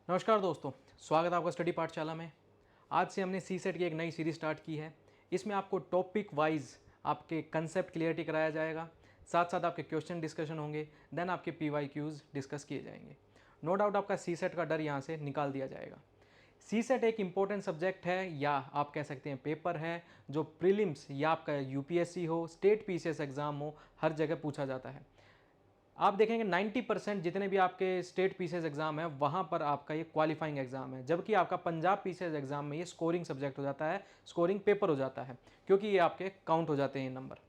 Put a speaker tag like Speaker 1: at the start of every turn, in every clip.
Speaker 1: नमस्कार दोस्तों, स्वागत है आपका स्टडी पाठशाला में। आज से हमने सी सेट की एक नई सीरीज स्टार्ट की है। इसमें आपको टॉपिक वाइज आपके कंसेप्ट क्लियरिटी कराया जाएगा, साथ साथ आपके क्वेश्चन डिस्कशन होंगे, देन आपके PYQs डिस्कस किए जाएंगे। नो डाउट आपका सी सेट का डर यहाँ से निकाल दिया जाएगा। सी सेट एक इम्पोर्टेंट सब्जेक्ट है, या आप कह सकते हैं पेपर है, जो प्रीलिम्स या आपका UPSC हो, स्टेट PCS एग्ज़ाम हो, हर जगह पूछा जाता है। आप देखेंगे 90% जितने भी आपके स्टेट पीसीएस एग्जाम है वहां पर आपका ये क्वालिफाइंग एग्जाम है, जबकि आपका पंजाब पीसीएस एग्जाम में ये स्कोरिंग सब्जेक्ट हो जाता है, स्कोरिंग पेपर हो जाता है, क्योंकि ये आपके काउंट हो जाते हैं ये नंबर।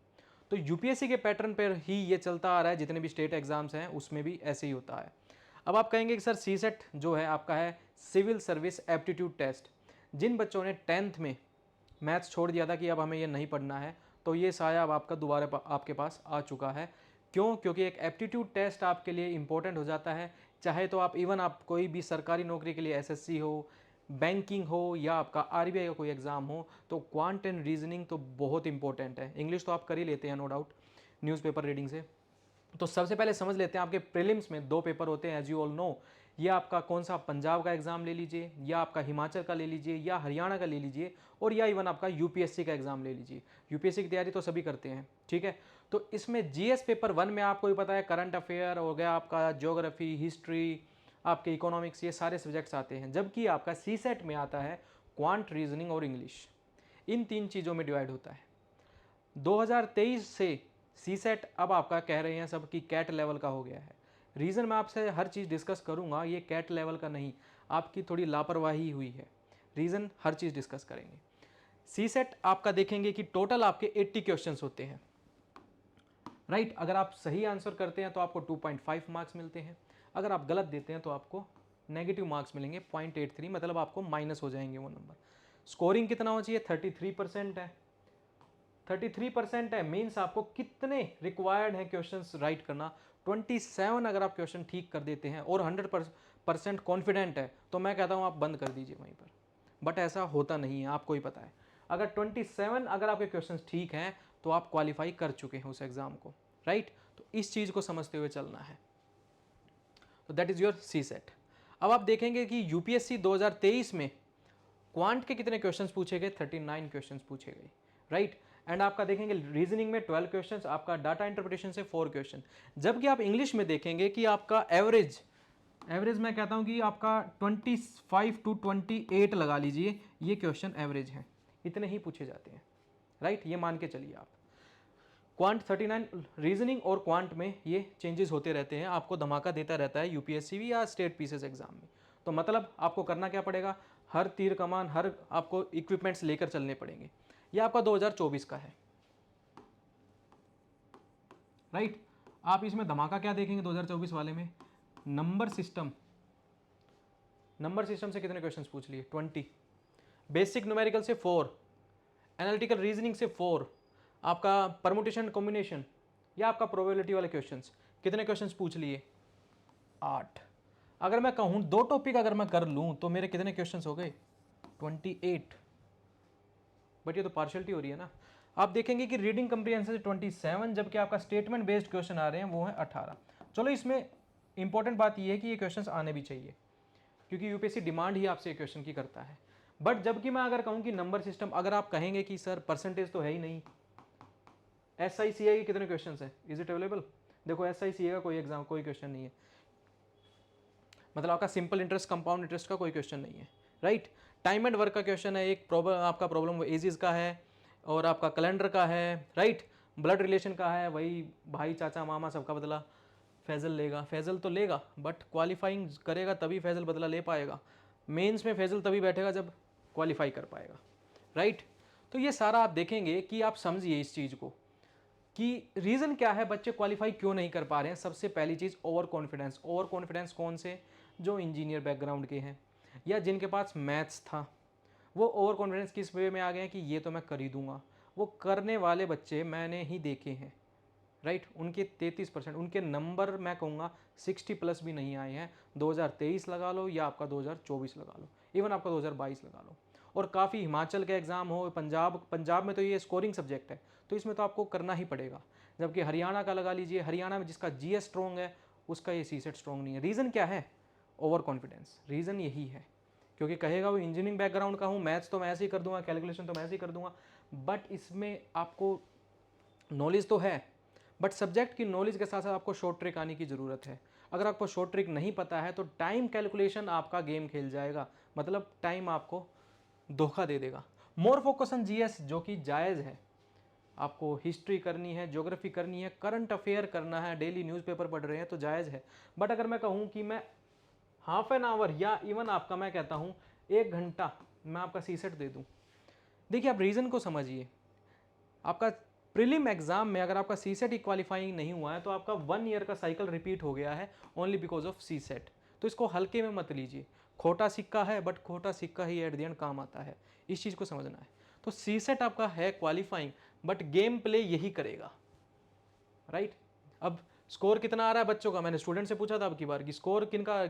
Speaker 1: तो यूपीएससी के पैटर्न पर ही ये चलता आ रहा है, जितने भी स्टेट एग्जाम्स हैं उसमें भी ऐसे ही होता है। अब आप कहेंगे कि सर सी सेट जो है आपका है सिविल सर्विस एप्टीट्यूड टेस्ट। जिन बच्चों ने 10th में मैथ्स छोड़ दिया था कि अब हमें ये नहीं पढ़ना है, तो ये साया अब आपका दोबारा आपके पास आ चुका है। क्यों? क्योंकि एक एप्टीट्यूड टेस्ट आपके लिए इंपॉर्टेंट हो जाता है। चाहे तो आप इवन आप कोई भी सरकारी नौकरी के लिए एसएससी हो, बैंकिंग हो, या आपका आरबीआई का कोई एग्ज़ाम हो, तो क्वांट एंड रीजनिंग तो बहुत इंपॉर्टेंट है। इंग्लिश तो आप कर ही लेते हैं नो डाउट न्यूज़पेपर रीडिंग से। तो सबसे पहले समझ लेते हैं, आपके प्रीलिम्स में 2 पेपर होते हैं एज यू ऑल नो। या आपका कौन सा पंजाब का एग्जाम ले लीजिए, या आपका हिमाचल का ले लीजिए, या हरियाणा का ले लीजिए, और या इवन आपका यूपीएससी का एग्जाम ले लीजिए। यूपीएससी की तैयारी तो सभी करते हैं, ठीक है। तो इसमें जीएस पेपर 1 में आपको भी पता है करंट अफेयर हो गया, आपका ज्योग्राफी, हिस्ट्री, आपके इकोनॉमिक्स, ये सारे सब्जेक्ट्स आते हैं। जबकि आपका सी सेट में आता है क्वांट, रीजनिंग और इंग्लिश। इन 3 चीज़ों में डिवाइड होता है। 2023 से सी सेट अब आपका कह रहे हैं सब कि कैट लेवल का हो गया है। रीज़न मैं आपसे हर चीज़ डिस्कस करूंगा, ये कैट लेवल का नहीं, आपकी थोड़ी लापरवाही हुई है। रीज़न हर चीज़ डिस्कस करेंगे। सी सेट आपका देखेंगे कि टोटल आपके 80 क्वेश्चंस होते हैं, राइट। अगर आप सही आंसर करते हैं तो आपको 2.5 मार्क्स मिलते हैं। अगर आप गलत देते हैं तो आपको नेगेटिव मार्क्स मिलेंगे 0.83, मतलब आपको माइनस हो जाएंगे वो नंबर। स्कोरिंग कितना हो चाहिए? 33% है। 33% है, मीन्स आपको कितने रिक्वायर्ड है क्वेश्चंस राइट करना? 27 अगर आप क्वेश्चन ठीक कर देते हैं और 100% कॉन्फिडेंट है, तो मैं कहता हूं आप बंद कर दीजिए वहीं पर। बट ऐसा होता नहीं है, आपको ही पता है। अगर 27 अगर आपके क्वेश्चंस ठीक हैं तो आप क्वालिफाई कर चुके हैं उस एग्जाम को, राइट। तो इस चीज को समझते हुए चलना है। तो that is your C set. अब आप देखेंगे कि यूपीएससी 2023 में क्वांट के कितने क्वेश्चंस पूछे गए? 39 क्वेश्चंस पूछे गए, राइट। एंड आपका देखेंगे रीजनिंग में 12 क्वेश्चंस, आपका डाटा इंटरप्रिटेशन से 4 क्वेश्चन। जबकि आप इंग्लिश में देखेंगे कि आपका एवरेज मैं कहता हूं कि आपका 25 to 28 लगा लीजिए, ये क्वेश्चन एवरेज है, इतने ही पूछे जाते हैं, राइट। ये मान के चलिए आप। क्वांट 39, रीजनिंग और क्वांट में ये चेंजेस होते रहते हैं, आपको धमाका देता रहता है यूपीएससी भी या स्टेट पीसीएस एग्जाम में। तो मतलब आपको करना क्या पड़ेगा? हर तीर कमान, हर आपको इक्विपमेंट्स लेकर चलने पड़ेंगे। ये आपका 2024 का है, राइट। आप इसमें धमाका क्या देखेंगे 2024 वाले में? Number system. नंबर सिस्टम से कितने क्वेश्चंस पूछ लिए? 20। बेसिक न्यूमेरिकल से 4, एनालिटिकल रीजनिंग से 4, आपका परमुटेशन कॉम्बिनेशन या आपका प्रोबेबिलिटी वाले क्वेश्चंस, कितने क्वेश्चंस पूछ लिए? 8। अगर मैं कहूं 2 टॉपिक अगर मैं कर लूं तो मेरे कितने क्वेश्चंस हो गए? 28। बट ये तो पार्शियलिटी हो रही है ना। आप देखेंगे कि रीडिंग कंप्रीहेंशन से 27, जबकि आपका स्टेटमेंट बेस्ड क्वेश्चन आ रहे हैं वो है 18। चलो, इसमें इंपॉर्टेंट बात ये है कि ये क्वेश्चंस आने भी चाहिए, क्योंकि यूपीएससी डिमांड ही आपसे क्वेश्चन की करता है। बट जबकि मैं अगर कहूं कि नंबर सिस्टम, अगर आप कहेंगे कि सर परसेंटेज तो है ही नहीं, SICA के कितने क्वेश्चन है? Is it available? देखो SICA का कोई एग्जाम, कोई क्वेश्चन नहीं है। मतलब आपका सिंपल इंटरेस्ट, कंपाउंड इंटरेस्ट का कोई क्वेश्चन नहीं है, राइट। टाइम एंड वर्क का क्वेश्चन है, एक प्रॉब्लम आपका प्रॉब्लम वो एजिज का है, और आपका कैलेंडर का है, राइट। ब्लड रिलेशन का है, वही भाई चाचा मामा सबका बदला फैजल लेगा। फैजल तो लेगा बट क्वालिफाइंग करेगा तभी फैजल बदला ले पाएगा। मेंस में फैजल तभी बैठेगा जब क्वालिफाई कर पाएगा, राइट। तो ये सारा आप देखेंगे कि आप समझिए इस चीज़ को कि रीज़न क्या है बच्चे क्वालिफाई क्यों नहीं कर पा रहे हैं। सबसे पहली चीज़ ओवर कॉन्फिडेंस। ओवर कॉन्फिडेंस कौन से? जो इंजीनियर बैकग्राउंड के हैं या जिनके पास मैथ्स था, वो ओवर कॉन्फिडेंस किस वे में आ गए हैं कि ये तो मैं कर ही दूंगा। वो करने वाले बच्चे मैंने ही देखे हैं, राइट। उनके 33%, उनके नंबर मैं कहूँगा 60+ भी नहीं आए हैं। 2023 लगा लो या आपका 2024 लगा लो, इवन आपका 2022 लगा लो। और काफ़ी हिमाचल के एग्ज़ाम हो, पंजाब में तो ये स्कोरिंग सब्जेक्ट है, तो इसमें तो आपको करना ही पड़ेगा। जबकि हरियाणा का लगा लीजिए, हरियाणा में जिसका GS स्ट्रॉन्ग है उसका ये सी सेट स्ट्रॉन्ग नहीं है। रीज़न क्या है? Over confidence. रीज़न यही है, क्योंकि कहेगा वो इंजीनियरिंग बैकग्राउंड का हूँ, मैथ्स तो मैं ऐसे ही कर दूंगा, कैलकुलेशन तो मैं ऐसे ही कर दूंगा, बट इसमें आपको नॉलेज तो है, बट सब्जेक्ट की नॉलेज के साथ साथ आपको शॉर्ट ट्रिक आने की ज़रूरत है। अगर आपको शॉर्ट ट्रिक नहीं पता है तो टाइम कैलकुलेशन आपका गेम खेल जाएगा, मतलब टाइम आपको धोखा दे देगा। मोर फोकस ऑन जीएस, जो कि जायज़ है। आपको हिस्ट्री करनी है, ज्योग्राफी करनी है, करंट अफेयर करना है, डेली न्यूज़पेपर पढ़ रहे हैं तो जायज़ है। बट अगर मैं कहूँ कि मैं हाफ एन आवर या इवन आपका मैं कहता हूँ 1 घंटा मैं आपका सी सेट दे दूँ, देखिए आप रीज़न को समझिए। आपका प्रीलिम एग्जाम में अगर आपका सी सेट ही क्वालिफाइंग नहीं हुआ है तो आपका 1 ईयर का साइकिल रिपीट हो गया है only because of C set. तो इसको हल्के में मत लीजिए, खोटा सिक्का है बट खोटा सिक्का ही एट द एंड काम आता है, इस चीज़ को समझना है। तो सी सेट आपका है क्वालिफाइंग, बट गेम प्ले यही करेगा, राइट। अब स्कोर कितना आ रहा है बच्चों का, मैंने स्टूडेंट से पूछा था अब की बार कि स्कोर किनका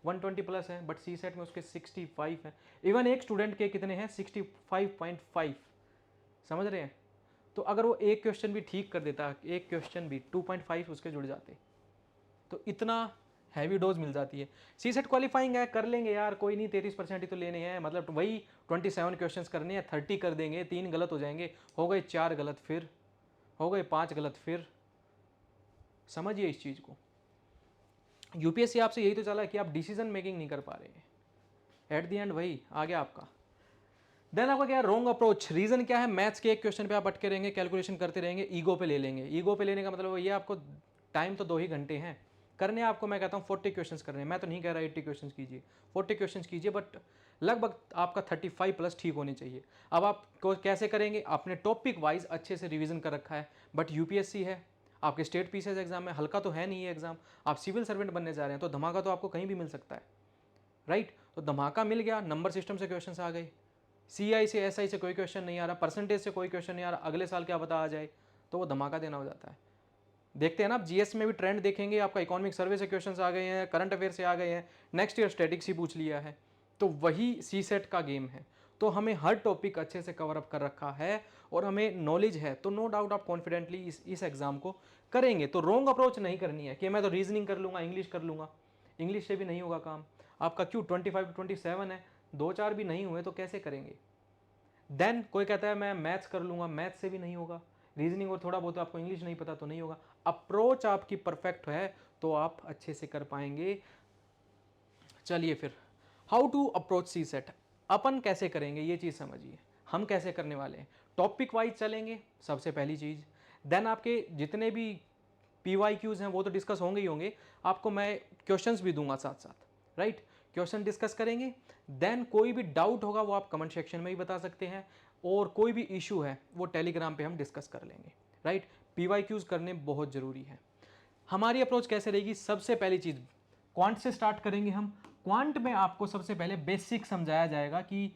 Speaker 1: 120 प्लस है, बट सी सेट में उसके 65 है। इवन एक स्टूडेंट के कितने हैं, 65.5। समझ रहे हैं। तो अगर वो एक क्वेश्चन भी ठीक कर देता, एक क्वेश्चन भी 2.5 उसके जुड़ जाते, तो इतना हैवी डोज मिल जाती है। सी सेट क्वालिफाइंग है, कर लेंगे यार, कोई नहीं, 33% ही तो लेने हैं, मतलब वही 27 क्वेश्चंस करने हैं, 30 कर देंगे, 3 गलत हो जाएंगे, हो गए 4 गलत, फिर हो गए 5 गलत, फिर समझिए इस चीज़ को। यूपीएससी आपसे यही तो चला कि आप डिसीजन मेकिंग नहीं कर पा रहे हैं, एट द एंड वही आ गया आपका। देन आपका क्या है, रॉन्ग अप्रोच। रीजन क्या है, मैथ्स के एक क्वेश्चन पे आप अटके रहेंगे, कैलकुलेशन करते रहेंगे, ईगो पे ले लेंगे। ईगो पे लेने का मतलब ये आपको टाइम तो 2 ही घंटे हैं करने, आपको मैं कहता हूँ 40 क्वेश्चंस करने हैं। मैं तो नहीं कह रहा 80 क्वेश्चंस कीजिए, 40 क्वेश्चंस कीजिए, बट लगभग आपका 35 प्लस ठीक होनी चाहिए। अब आप कैसे करेंगे, आपने टॉपिक वाइज अच्छे से रिवीजन कर रखा है, बट यूपीएससी है, आपके स्टेट पीसीएस एग्जाम में, हल्का तो है नहीं ये एग्जाम, आप सिविल सर्वेंट बनने जा रहे हैं, तो धमाका तो आपको कहीं भी मिल सकता है, राइट। तो धमाका मिल गया, नंबर सिस्टम से क्वेश्चन आ गए, सीआई से एसआई से कोई क्वेश्चन नहीं आ रहा, परसेंटेज से कोई क्वेश्चन नहीं आ रहा, अगले साल क्या पता आ जाए, तो वो धमाका देना हो जाता है। देखते हैं ना आप जीएस में भी ट्रेंड देखेंगे, आपका इकोनॉमिक सर्वे से क्वेश्चंस आ गए हैं, करंट अफेयर से आ गए हैं, नेक्स्ट ईयर स्टैटिक्स ही पूछ लिया है, तो वही सी सेट का गेम है। तो हमें हर टॉपिक अच्छे से कवर अप कर रखा है और हमें नॉलेज है, तो नो डाउट आप कॉन्फिडेंटली इस एग्जाम को करेंगे। तो रॉन्ग अप्रोच नहीं करनी है कि मैं तो रीजनिंग कर लूंगा, इंग्लिश कर लूंगा, इंग्लिश से भी नहीं होगा काम आपका। क्यों, 25 to 27 है, 2-4 भी नहीं हुए तो कैसे करेंगे। देन कोई कहता है मैं मैथ्स कर लूंगा, मैथ्स से भी नहीं होगा, रीजनिंग और थोड़ा बहुत आपको इंग्लिश नहीं पता तो नहीं होगा। अप्रोच आपकी परफेक्ट है तो आप अच्छे से कर पाएंगे। चलिए फिर, how to approach CSAT, अपन कैसे करेंगे ये चीज़ समझिए। हम कैसे करने वाले हैं, टॉपिक वाइज चलेंगे सबसे पहली चीज़। देन आपके जितने भी PYQs हैं वो तो डिस्कस होंगे ही होंगे, आपको मैं क्वेश्चंस भी दूंगा साथ साथ, राइट। क्वेश्चन डिस्कस करेंगे। देन कोई भी डाउट होगा वो आप कमेंट सेक्शन में ही बता सकते हैं, और कोई भी इशू है वो टेलीग्राम पे हम डिस्कस कर लेंगे, राइट। PYQs करने बहुत ज़रूरी है। हमारी अप्रोच कैसे रहेगी, सबसे पहली चीज़ क्वांट से स्टार्ट करेंगे हम। क्वांट में आपको सबसे पहले बेसिक समझाया जाएगा कि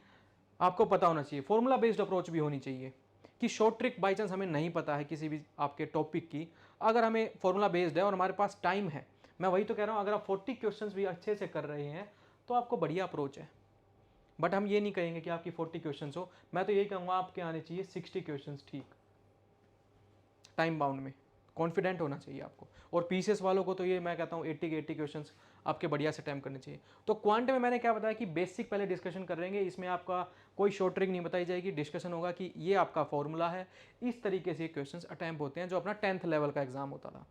Speaker 1: आपको पता होना चाहिए, फॉर्मूला बेस्ड अप्रोच भी होनी चाहिए, कि शॉर्ट ट्रिक बाई चांस हमें नहीं पता है किसी भी आपके टॉपिक की, अगर हमें फॉर्मूला बेस्ड है और हमारे पास टाइम है, मैं वही तो कह रहा हूँ, अगर आप 40 क्वेश्चंस भी अच्छे से कर रहे हैं तो आपको बढ़िया अप्रोच है। बट हम ये नहीं कहेंगे कि आपकी 40 क्वेश्चंस हो, मैं तो यही कहूँगा आपके आने चाहिए 60 क्वेश्चंस ठीक, टाइम बाउंड में, कॉन्फिडेंट होना चाहिए आपको। और पीसीएस वालों को तो ये मैं कहता हूँ 80 के 80 क्वेश्चंस आपके बढ़िया से टाइम करने चाहिए। तो क्वांट में मैंने क्या बताया कि बेसिक पहले डिस्कशन करेंगे, इसमें आपका कोई शॉर्ट ट्रिक नहीं बताई जाएगी, डिस्कशन होगा कि ये आपका फॉर्मूला है, इस तरीके से क्वेश्चन अटैम्प्ट होते हैं, जो अपना 10th लेवल का एग्जाम होता था।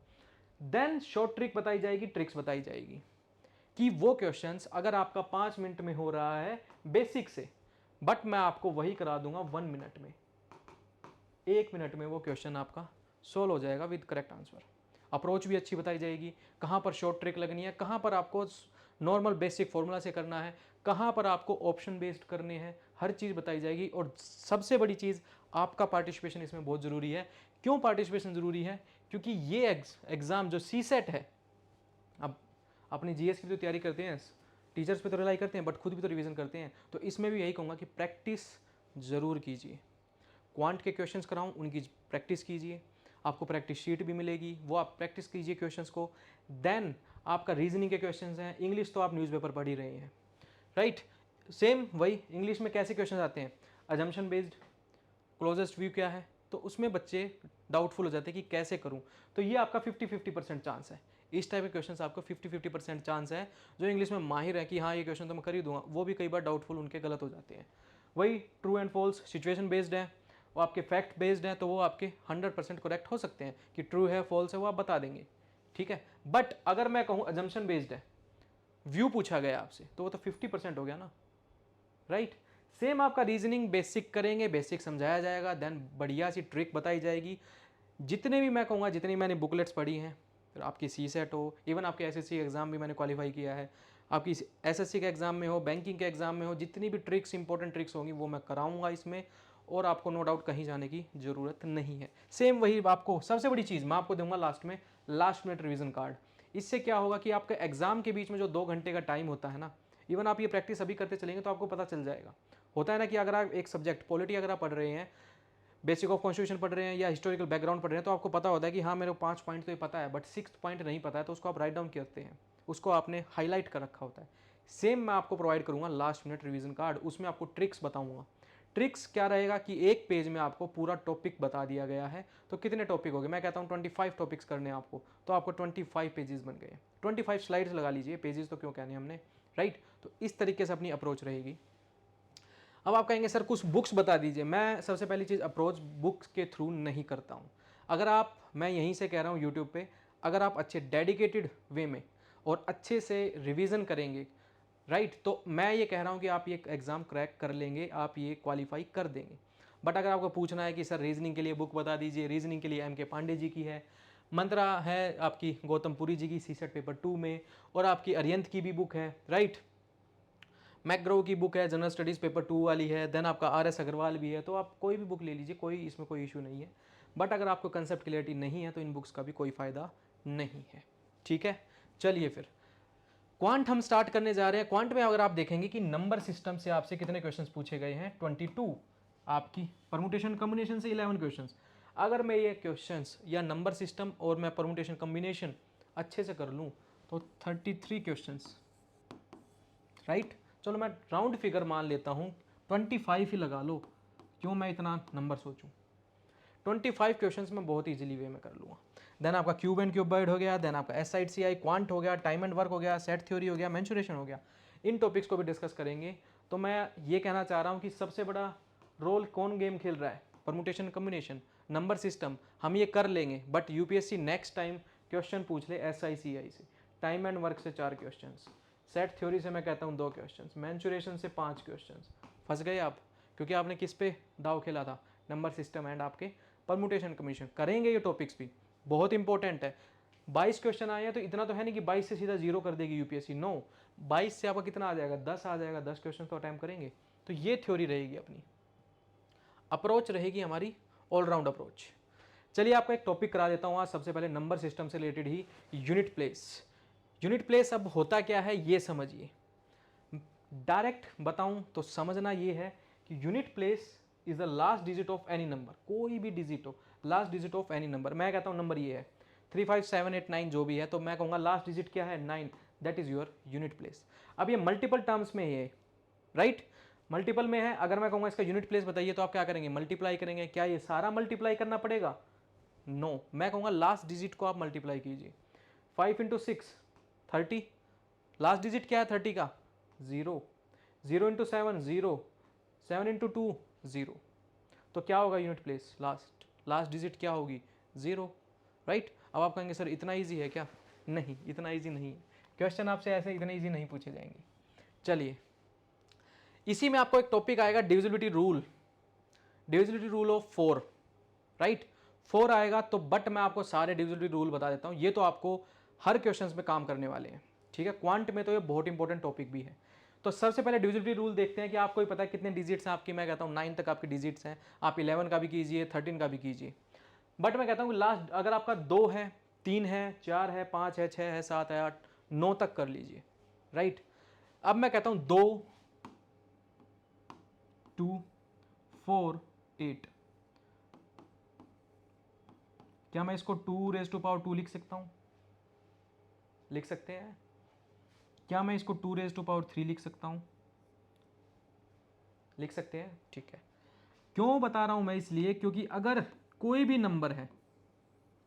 Speaker 1: देन शॉर्ट ट्रिक बताई जाएगी, ट्रिक्स बताई जाएगी कि वो क्वेश्चंस अगर आपका 5 मिनट में हो रहा है बेसिक से, बट मैं आपको वही करा दूंगा 1 मिनट में, 1 मिनट में वो क्वेश्चन आपका सोल्व हो जाएगा विद करेक्ट आंसर। अप्रोच भी अच्छी बताई जाएगी, कहाँ पर शॉर्ट ट्रिक लगनी है, कहाँ पर आपको नॉर्मल बेसिक फॉर्मूला से करना है, कहाँ पर आपको ऑप्शन बेस्ड करने हैं, हर चीज़ बताई जाएगी। और सबसे बड़ी चीज़, आपका पार्टिसिपेशन इसमें बहुत ज़रूरी है। क्यों पार्टिसिपेशन ज़रूरी है, क्योंकि ये एग्ज़ाम जो सी सेट है, अब अपनी जीएस की तो तैयारी करते हैं, टीचर्स पे तो रिलाई करते हैं, बट खुद भी तो रिवीजन करते हैं, तो इसमें भी यही कहूँगा कि प्रैक्टिस ज़रूर कीजिए। क्वांट के क्वेश्चंस कराऊं, उनकी प्रैक्टिस कीजिए, आपको प्रैक्टिस शीट भी मिलेगी, वो आप प्रैक्टिस कीजिए क्वेश्चंस को। देन आपका रीजनिंग के क्वेश्चंस हैं, इंग्लिश तो आप न्यूज़पेपर पढ़ ही रहे हैं, राइट। सेम वही इंग्लिश में कैसे क्वेश्चंस आते हैं, अजम्पशन बेस्ड, क्लोजेस्ट व्यू क्या है, तो उसमें बच्चे डाउटफुल हो जाते हैं कि कैसे करूं, तो ये आपका 50-50% चांस है। इस टाइप के क्वेश्चंस आपको 50-50% चांस है। जो इंग्लिश में माहिर है कि हाँ ये क्वेश्चन तो मैं कर ही दूंगा, वो भी कई बार डाउटफुल उनके गलत हो जाते हैं। वही true and false situation based है, वो आपके फैक्ट बेस्ड है, तो वो आपके 100% करेक्ट हो सकते हैं कि ट्रू है फॉल्स है वो आप बता देंगे, ठीक है। बट अगर मैं कहूँ अजम्पशन बेस्ड है, व्यू पूछा गया आपसे, तो वो तो 50% हो गया ना, राइट। सेम आपका रीजनिंग बेसिक करेंगे, बेसिक समझाया जाएगा, देन बढ़िया सी ट्रिक बताई जाएगी। जितने भी मैं कहूँगा, जितनी मैंने बुकलेट्स पढ़ी हैं, फिर आपकी सीसेट हो, इवन आपके एसएससी एग्ज़ाम भी मैंने क्वालिफाई किया है, आपकी एसएससी के एग्ज़ाम में हो, बैंकिंग के एग्ज़ाम में हो, जितनी भी ट्रिक्स इंपॉर्टेंट ट्रिक्स होंगी वो मैं कराऊंगा इसमें, और आपको नो डाउट कहीं जाने की ज़रूरत नहीं है। सेम वही आपको सबसे बड़ी चीज़ मैं आपको दूंगा लास्ट में, लास्ट मिनट रिवीजन कार्ड। इससे क्या होगा कि आपके एग्ज़ाम के बीच में जो 2 घंटे का टाइम होता है ना, इवन आप ये प्रैक्टिस अभी करते चलेंगे तो आपको पता चल जाएगा। होता है ना कि अगर आप एक सब्जेक्ट पॉलिटी अगर आप पढ़ रहे हैं, बेसिक ऑफ कॉन्स्टिट्यूशन पढ़ रहे हैं या हिस्टोरिकल बैकग्राउंड पढ़ रहे हैं, तो आपको पता होता है कि हाँ मेरे को 5 पॉइंट तो ये पता है, बट 6th पॉइंट नहीं पता है, तो उसको आप राइट डाउन करते हैं, उसको आपने हाईलाइट कर रखा होता है। सेम मैं आपको प्रोवाइड करूंगा लास्ट मिनट रिवीजन कार्ड, उसमें आपको ट्रिक्स बताऊंगा। ट्रिक्स क्या रहेगा कि एक पेज में आपको पूरा टॉपिक बता दिया गया है, तो कितने टॉपिक हो गए, मैं कहता हूँ 25 टॉपिक्स करने हैं आपको, तो आपको 25 पेजेस बन गए, 25 स्लाइड्स लगा लीजिए, पेजेस तो क्यों कहने हमने, राइट। तो इस तरीके से अपनी अप्रोच रहेगी। अब आप कहेंगे सर कुछ बुक्स बता दीजिए। मैं सबसे पहली चीज़ अप्रोच बुक्स के थ्रू नहीं करता हूँ। अगर आप, मैं यहीं से कह रहा हूँ यूट्यूब पे, अगर आप अच्छे डेडिकेटेड वे में और अच्छे से रिवीजन करेंगे, राइट, तो मैं ये कह रहा हूँ कि आप ये एग्ज़ाम क्रैक कर लेंगे, आप ये क्वालिफाई कर देंगे। बट अगर आपको पूछना है कि सर रीजनिंग के लिए बुक बता दीजिए, रीजनिंग के लिए M.K. पांडे जी की है, मंत्रा है आपकी गौतम पुरी जी की सीसेट पेपर 2 में, और आपकी अरियंत की भी बुक है, राइट, मैकग्रो की बुक है, जनरल स्टडीज़ पेपर 2 वाली है, देन आपका RS अग्रवाल भी है, तो आप कोई भी बुक ले लीजिए, कोई इसमें कोई इशू नहीं है। बट अगर आपको कंसेप्ट क्लियरिटी नहीं है तो इन बुक्स का भी कोई फ़ायदा नहीं है, ठीक है। चलिए फिर क्वांट हम स्टार्ट करने जा रहे हैं। क्वांट में अगर आप देखेंगे कि नंबर सिस्टम से आपसे कितने क्वेश्चंस पूछे गए हैं, 22। आपकी परमुटेशन कम्बिनेशन से 11 क्वेश्चंस। अगर मैं ये क्वेश्चंस या नंबर सिस्टम और मैं परमुटेशन कम्बिनेशन अच्छे से कर लूँ तो 33 क्वेश्चंस, राइट। चलो मैं राउंड फिगर मान लेता हूँ, 25 ही लगा लो, क्यों मैं इतना नंबर सोचूं। 25 क्वेश्चंस मैं बहुत इजीली वे में कर लूँगा। देन आपका क्यूब एंड क्यूबॉइड हो गया, देन आपका SITCI क्वांट हो गया, टाइम एंड वर्क हो गया, सेट थ्योरी हो गया, मेंसुरेशन हो गया। इन टॉपिक्स को भी डिस्कस करेंगे। तो मैं ये कहना चाह रहा हूँ कि सबसे बड़ा रोल कौन गेम खेल रहा है, परमुटेशन कम्बिनेशन, नंबर सिस्टम, हम ये कर लेंगे। But UPSC next time question पूछ ले SICI से, टाइम एंड वर्क से 4 क्वेश्चन, सेट थ्योरी से मैं कहता हूँ 2 क्वेश्चन, मेंसुरेशन से 5 क्वेश्चन। फंस गए आप, क्योंकि आपने किस पे दाव खेला था, नंबर सिस्टम एंड आपके परमुटेशन कमीशन। करेंगे ये टॉपिक्स भी, बहुत इंपॉर्टेंट है। 22 क्वेश्चन आए हैं तो इतना तो है नहीं कि 22 से सीधा 0 कर देगी UPSC, नो। 22 से आपका कितना आ जाएगा, 10 आ जाएगा, 10 क्वेश्चन तो अटैम्प्ट करेंगे। तो ये थ्योरी रहेगी, अपनी अप्रोच रहेगी हमारी ऑलराउंड अप्रोच। चलिए आपको एक टॉपिक करा देता हूँ आज, सबसे पहले नंबर सिस्टम से रिलेटेड ही, यूनिट प्लेस। यूनिट प्लेस अब होता क्या है ये समझिए। डायरेक्ट बताऊं तो समझना ये है कि unit place is the last digit of any number, कोई भी डिजिट हो, last digit of any number. मैं कहता हूं नंबर ये है 3, 5, 7, 8, 9 जो भी है, तो मैं कहूँगा लास्ट डिजिट क्या है, 9, that is your unit place. अब ये मल्टीपल टर्म्स में है, राइट, मल्टीपल में है। अगर मैं कहूँगा इसका यूनिट प्लेस बताइए, तो आप क्या करेंगे, मल्टीप्लाई करेंगे। क्या ये सारा मल्टीप्लाई करना पड़ेगा, नो। मैं कहूँगा लास्ट डिजिट को आप मल्टीप्लाई कीजिए। 5 × 6 30, लास्ट डिजिट क्या है 30 का, 0। 0 × 7 0, 7 × 2 0। तो क्या होगा यूनिट प्लेस, लास्ट डिजिट क्या होगी, 0, राइट। अब आप कहेंगे सर इतना इजी है क्या, नहीं इतना इजी नहीं है, क्वेश्चन आपसे ऐसे इतने इजी नहीं पूछे जाएंगे। चलिए इसी में आपको एक टॉपिक आएगा divisibility rule, divisibility rule of 4, right. 4 आएगा तो, बट मैं आपको सारे डिविजिबिलिटी रूल बता देता हूँ, ये तो आपको हर क्वेश्चन में काम करने वाले हैं, ठीक है। क्वांट में तो ये बहुत इंपॉर्टेंट टॉपिक भी है। तो सबसे पहले डिविजिबिलिटी रूल देखते हैं कि आपको ही पता है कितने डिजिट्स हैं आपकी। मैं कहता हूँ 9 तक आपकी डिजिट्स हैं, आप 11 का भी कीजिए, 13 का भी कीजिए। बट मैं कहता हूँ लास्ट अगर आपका 2 है, 3 है, 4 है, 5 है, 6 है, 7 है, 8, 9 तक कर लीजिए, राइट। अब मैं कहता हूँ 2, 2, 4, 8, क्या मैं इसको 2⁻² लिख सकता हूँ, लिख सकते हैं। क्या मैं इसको 2⁻³ लिख सकता हूँ, लिख सकते हैं, ठीक है। क्यों बता रहा हूं मैं, इसलिए क्योंकि अगर कोई भी नंबर है,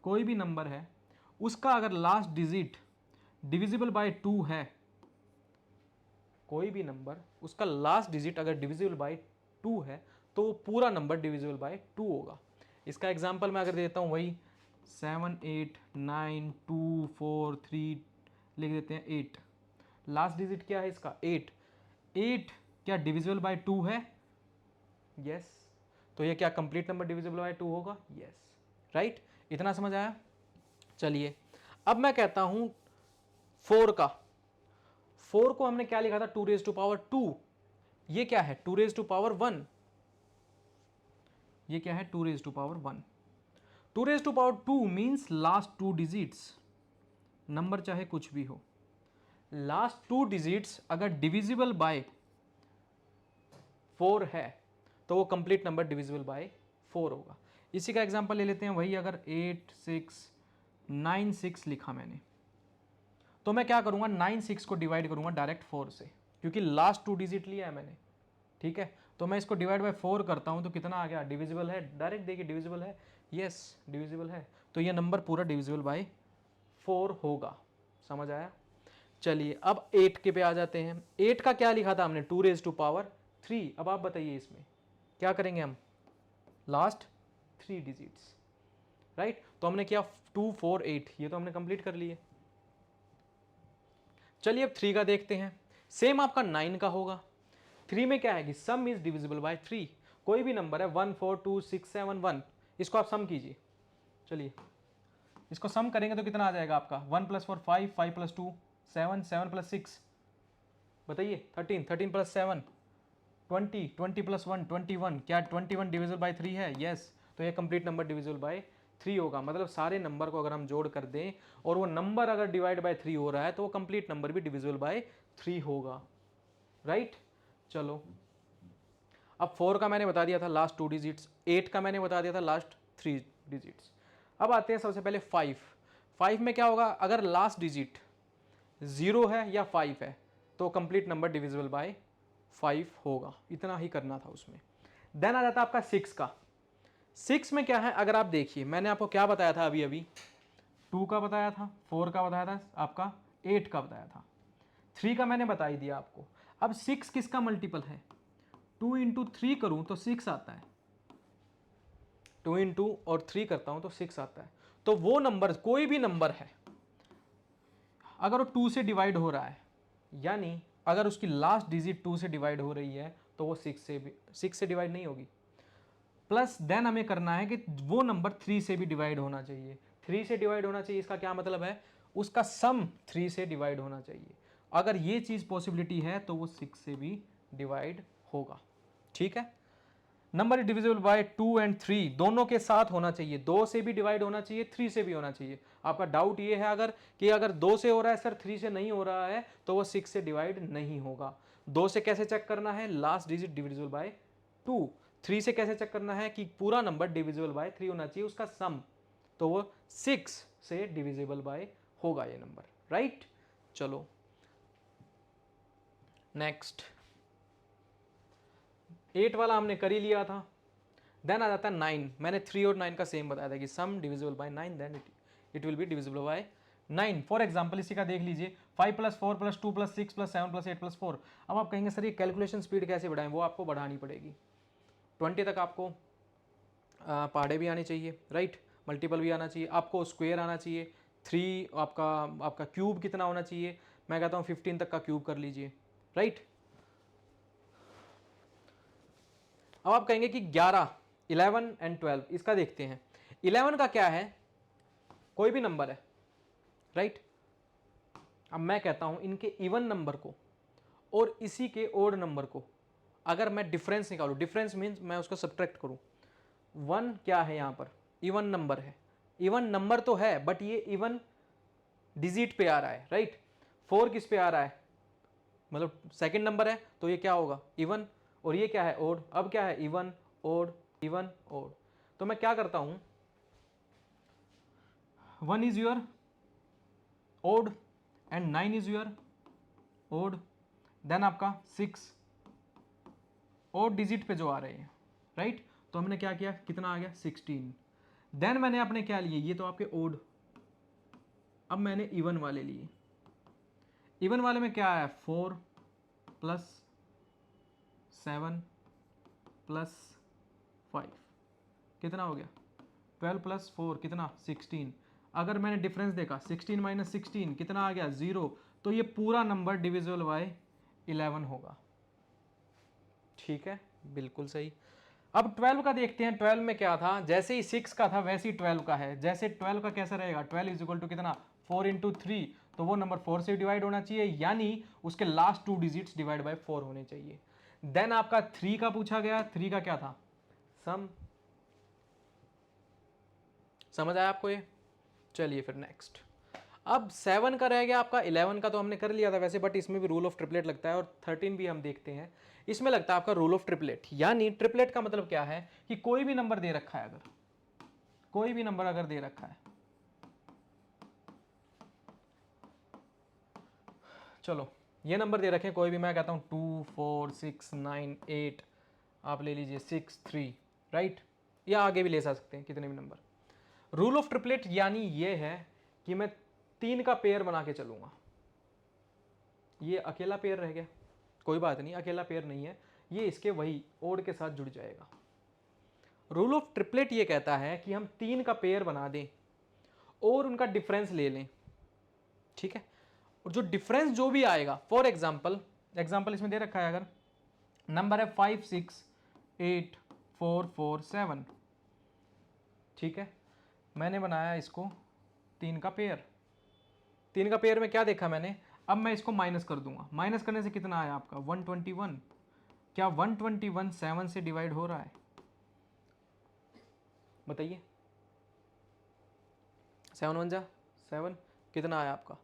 Speaker 1: कोई भी नंबर है उसका अगर लास्ट डिजिट डिविजिबल बाय 2 है, कोई भी नंबर उसका लास्ट डिजिट अगर डिविजिबल बाय 2 है तो वो पूरा नंबर डिविजिबल बाय 2 होगा। इसका एग्जांपल मैं अगर देता हूँ वही 7 8 9 2 4 3 लिख देते हैं 8, लास्ट डिजिट क्या है इसका 8, 8 क्या डिविजिबल बाय 2 है? यस। तो ये क्या कंप्लीट नंबर डिविजिबल बाय 2 होगा? Yes, right. इतना समझ आया? चलिए अब मैं कहता हूं 4 का, 4 को हमने क्या लिखा था 2 रेज टू पावर 2, ये क्या है 2 रेज टू पावर 1, ये क्या है 2 raise to power 1। 2 raise to power 2 means last 2 digits, number चाहे कुछ भी हो, लास्ट 2 डिजिट्स अगर डिविजिबल बाय 4 है तो वो कंप्लीट नंबर डिविजिबल बाय 4 होगा। इसी का एग्जांपल ले लेते हैं, वही अगर 8 6 9 6 लिखा मैंने, तो मैं क्या करूंगा 9 6 को डिवाइड करूंगा डायरेक्ट 4 से, क्योंकि लास्ट 2 डिजिट लिया है मैंने, ठीक है। तो मैं इसको डिवाइड बाय 4 करता हूं तो कितना आ गया, डिविजिबल है, डायरेक्ट देखिए डिविजिबल है, यस डिविजिबल है, तो ये नंबर पूरा डिविजिबल बाय 4 होगा। समझ आया? चलिए अब 8 के पे आ जाते हैं। 8 का क्या लिखा था हमने 2 रेज टू पावर 3। अब आप बताइए इसमें क्या करेंगे हम, लास्ट 3 डिजिट्स, राइट। तो हमने किया 2 4 8, ये तो हमने कंप्लीट कर लिए। चलिए अब 3 का देखते हैं, सेम आपका 9 का होगा। 3 में क्या है कि सम इज डिविजिबल बाय 3, कोई भी नंबर है 1 4 2 6 7 1, इसको आप सम कीजिए। चलिए इसको सम करेंगे तो कितना आ जाएगा आपका 1 + 4 5, 5 + 2 7, 7 + 6 बताइए 13, 13 + 7 20, 20 + 1 21, क्या 21 डिविजिबल बाय 3 है? यस। तो ये कंप्लीट नंबर डिविजिबल बाय 3 होगा। मतलब सारे नंबर को अगर हम जोड़ कर दें और वो नंबर अगर डिवाइड बाय 3 हो रहा है तो वो कंप्लीट नंबर भी डिविजिबल बाय 3 होगा, राइट। चलो अब 4 का मैंने बता दिया था लास्ट 2 डिजिट्स, 8 का मैंने बता दिया था लास्ट 3 डिजिट्स। अब आते हैं सबसे पहले 5। 5 में क्या होगा, अगर लास्ट डिजिट 0 है या 5 है तो कंप्लीट नंबर डिविजिबल बाय 5 होगा। इतना ही करना था उसमें। देन आ जाता है आपका 6 का। 6 में क्या है, अगर आप देखिए मैंने आपको क्या बताया था अभी अभी, 2 का बताया था, 4 का बताया था, आपका 8 का बताया था, 3 का मैंने बता ही दिया आपको। अब 6 किसका मल्टीपल है, 2 इंटू 3 करूं तो 6 आता है, 2 इंटू और 3 करता हूं तो 6 आता है। तो वो नंबर कोई भी नंबर है अगर वो 2 से डिवाइड हो रहा है, यानी अगर उसकी लास्ट डिजिट 2 से डिवाइड हो रही है तो वो 6 से डिवाइड नहीं होगी। प्लस देन हमें करना है कि वो नंबर 3 से भी डिवाइड होना चाहिए। 3 से डिवाइड होना चाहिए, इसका क्या मतलब है, उसका सम 3 से डिवाइड होना चाहिए। अगर ये चीज़ पॉसिबिलिटी है तो वो 6 से भी डिवाइड होगा, ठीक है। Number is divisible by 2 and 3, दोनों के साथ होना चाहिए, 2 से भी डिवाइड होना चाहिए, 3 से भी होना चाहिए। आपका डाउट ये है अगर कि अगर 2 से हो रहा है सर 3 से नहीं हो रहा है तो वो 6 से डिवाइड नहीं होगा। 2 से कैसे चेक करना है, लास्ट डिजिट डिविजिबल बाय 2। 3 से कैसे चेक करना है कि पूरा नंबर डिविजिबल बाय 3 होना चाहिए उसका सम, तो वो 6 से डिविजिबल बाय होगा ये नंबर, राइट। चलो नेक्स्ट 8 वाला हमने कर ही लिया था। देन आ जाता है 9। मैंने 3 और 9 का सेम बताया था कि sum divisible by 9, then it will be divisible by 9। For example इसी का देख लीजिए 5 + 4 + 2 + 6 + 7 + 8 + 4। अब आप कहेंगे सर ये कैलकुलेशन स्पीड कैसे बढ़ाएं, वो आपको बढ़ानी पड़ेगी। 20 तक आपको पहाड़े भी आने चाहिए, राइट, मल्टीपल भी आना चाहिए, आपको स्क्वायर आना चाहिए, 3 आपका आपका क्यूब कितना होना चाहिए, मैं कहता हूँ 15 तक का क्यूब कर लीजिए, राइट। अब आप कहेंगे कि 11, 11 एंड 12, इसका देखते हैं। 11 का क्या है, कोई भी नंबर है, राइट। अब मैं कहता हूं इनके इवन नंबर को और इसी के ओड नंबर को अगर मैं डिफरेंस निकालू, डिफरेंस मीन्स मैं उसको सब्ट्रैक्ट करूं। 1 क्या है यहां पर, इवन नंबर है, इवन नंबर तो है बट ये इवन डिजिट पे आ रहा है, राइट। 4 किस पे आ रहा है, मतलब सेकंड नंबर है तो ये क्या होगा इवन, और ये क्या है ओड। अब क्या है इवन ओड इवन ओड, तो मैं क्या करता हूं 1 is your odd and 9 is your odd, then आपका 6 ओड डिजिट पे जो आ रहे हैं, राइट। तो हमने क्या किया, कितना आ गया 16। देन मैंने अपने क्या लिए, ये तो आपके ओड अब मैंने इवन वाले लिए, इवन वाले में क्या आया 4 प्लस 7 प्लस 5 कितना हो गया 12 प्लस 4 कितना 16। अगर मैंने डिफरेंस देखा 16 माइनस 16 कितना आ गया 0, तो ये पूरा नंबर डिविजिबल बाय 11 होगा। ठीक है, बिल्कुल सही। अब 12 का देखते हैं, 12 में क्या था, जैसे ही 6 का था वैसे ही 12 का है। जैसे 12 का कैसा रहेगा, 12 इज इक्वल टू कितना 4 इंटू 3, तो वो नंबर 4 से डिवाइड होना चाहिए, यानी उसके लास्ट 2 डिजिट्स डिवाइड बाय 4 होने चाहिए। देन आपका 3 का पूछा गया, 3 का क्या था सम। समझ आया आपको ये? चलिए फिर नेक्स्ट। अब 7 का रह गया आपका, 11 का तो हमने कर लिया था वैसे, बट इसमें भी रूल ऑफ ट्रिपलेट लगता है, और 13 भी हम देखते हैं। इसमें लगता है आपका रूल ऑफ ट्रिपलेट, यानी ट्रिपलेट का मतलब क्या है कि कोई भी नंबर दे रखा है, अगर कोई भी नंबर अगर दे रखा है, चलो ये नंबर दे रखे हैं कोई भी, मैं कहता हूं 2 4 6 9 8, आप ले लीजिए 6 3, राइट, या आगे भी ले सकते हैं कितने भी नंबर। रूल ऑफ ट्रिपलेट यानी ये है कि मैं 3 का पेयर बना के चलूंगा। ये अकेला पेयर रह गया, कोई बात नहीं, अकेला पेयर नहीं है, ये इसके वही ओड के साथ जुड़ जाएगा। रूल ऑफ ट्रिपलेट ये कहता है कि हम 3 का पेयर बना दें और उनका डिफरेंस ले लें। ठीक है, और जो डिफरेंस जो भी आएगा, फॉर एग्जाम्पल इसमें दे रखा है, अगर नंबर है 5 6 8 4 4 7, ठीक है, मैंने बनाया इसको 3 का पेयर। 3 का पेयर में क्या देखा मैंने, अब मैं इसको माइनस कर दूंगा, माइनस करने से कितना आया आपका 121। क्या 121 7 से डिवाइड हो रहा है, बताइए। 7 1 जा 7, कितना आया आपका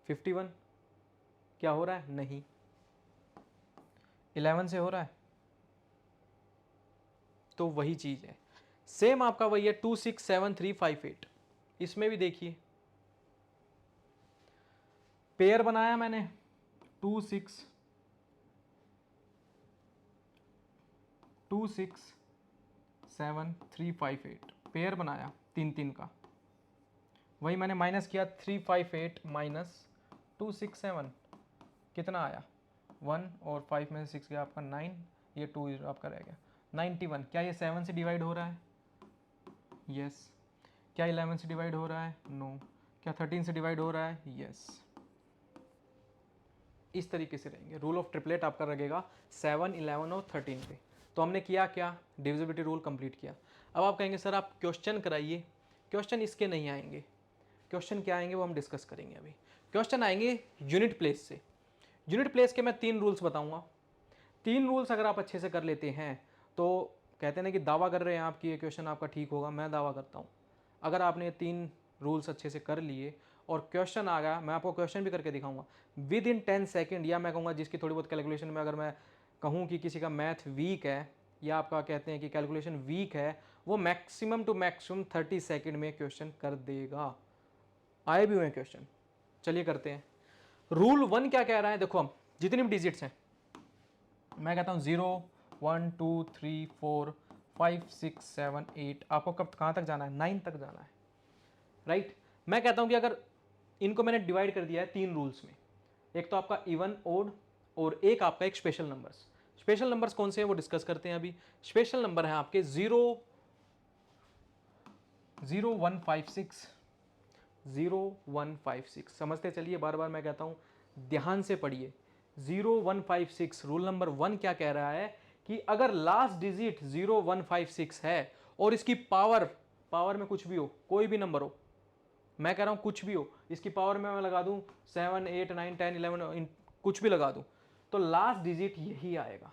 Speaker 1: 51। क्या हो रहा है, नहीं। 11 से हो रहा है, तो वही चीज है, सेम आपका वही है 2 6 7 3 5 8। इसमें भी देखिए पेयर बनाया मैंने 2 6 7 3 5 8, पेयर बनाया 3 3 का, वही मैंने माइनस किया 3 5 8 माइनस 2 6 7, कितना आया 1, और 5 में से 6 गया आपका 9, ये 2 आपका रह गया 91। क्या ये 7 से डिवाइड हो रहा है, यस। क्या 11 से डिवाइड हो रहा है, नो। क्या 13 से डिवाइड हो रहा है, यस। इस तरीके से रहेंगे। रूल ऑफ ट्रिपलेट आपका लगेगा 7 11 और 13 पे। तो हमने किया क्या, डिविजिबिलिटी रूल कंप्लीट किया। अब आप कहेंगे सर आप क्वेश्चन कराइए, क्वेश्चन इसके नहीं आएंगे। क्वेश्चन क्या आएंगे वो हम डिस्कस करेंगे अभी। क्वेश्चन आएंगे यूनिट प्लेस से। यूनिट प्लेस के मैं 3 रूल्स बताऊंगा। 3 रूल्स अगर आप अच्छे से कर लेते हैं तो कहते हैं ना कि दावा कर रहे हैं आप कि ये क्वेश्चन आपका ठीक होगा, मैं दावा करता हूँ अगर आपने ये 3 रूल्स अच्छे से कर लिए और क्वेश्चन आ गया, मैं आपको क्वेश्चन भी करके दिखाऊंगा विद इन 10 सेकेंड, या मैं कहूँगा जिसकी थोड़ी बहुत कैलकुलेशन में अगर मैं कहूँ कि किसी का मैथ वीक है या आपका कहते हैं कि कैलकुलेशन वीक है, वो मैक्सिमम टू मैक्सिमम 30 सेकेंड में क्वेश्चन कर देगा। आए भी हुए हैं क्वेश्चन, चलिए करते हैं। रूल 1 क्या कह रहा है, देखो हम जितनी भी डिजिट्स हैं, मैं कहता हूँ 0 1 2 3 4 5 6 7 8, आपको कब कहाँ तक जाना है, 9 तक जाना है, राइट। मैं कहता हूँ कि अगर इनको मैंने डिवाइड कर दिया है 3 रूल्स में, एक तो आपका इवन ओड और एक आपका एक स्पेशल नंबर्स। स्पेशल नंबर्स कौन से हैं वो डिस्कस करते हैं अभी। स्पेशल नंबर हैं आपके 0 0 1 5 6 0 1 5 6, समझते चलिए, बार बार मैं कहता हूँ ध्यान से पढ़िए। 0 1 5 6 रूल नंबर 1 क्या कह रहा है कि अगर लास्ट डिजिट 0 1 5 6 है और इसकी पावर, पावर में कुछ भी हो, कोई भी नंबर हो, मैं कह रहा हूं कुछ भी हो, इसकी पावर में मैं लगा दूं 7 8 9 10 11 कुछ भी लगा दूं, तो लास्ट डिजिट यही आएगा,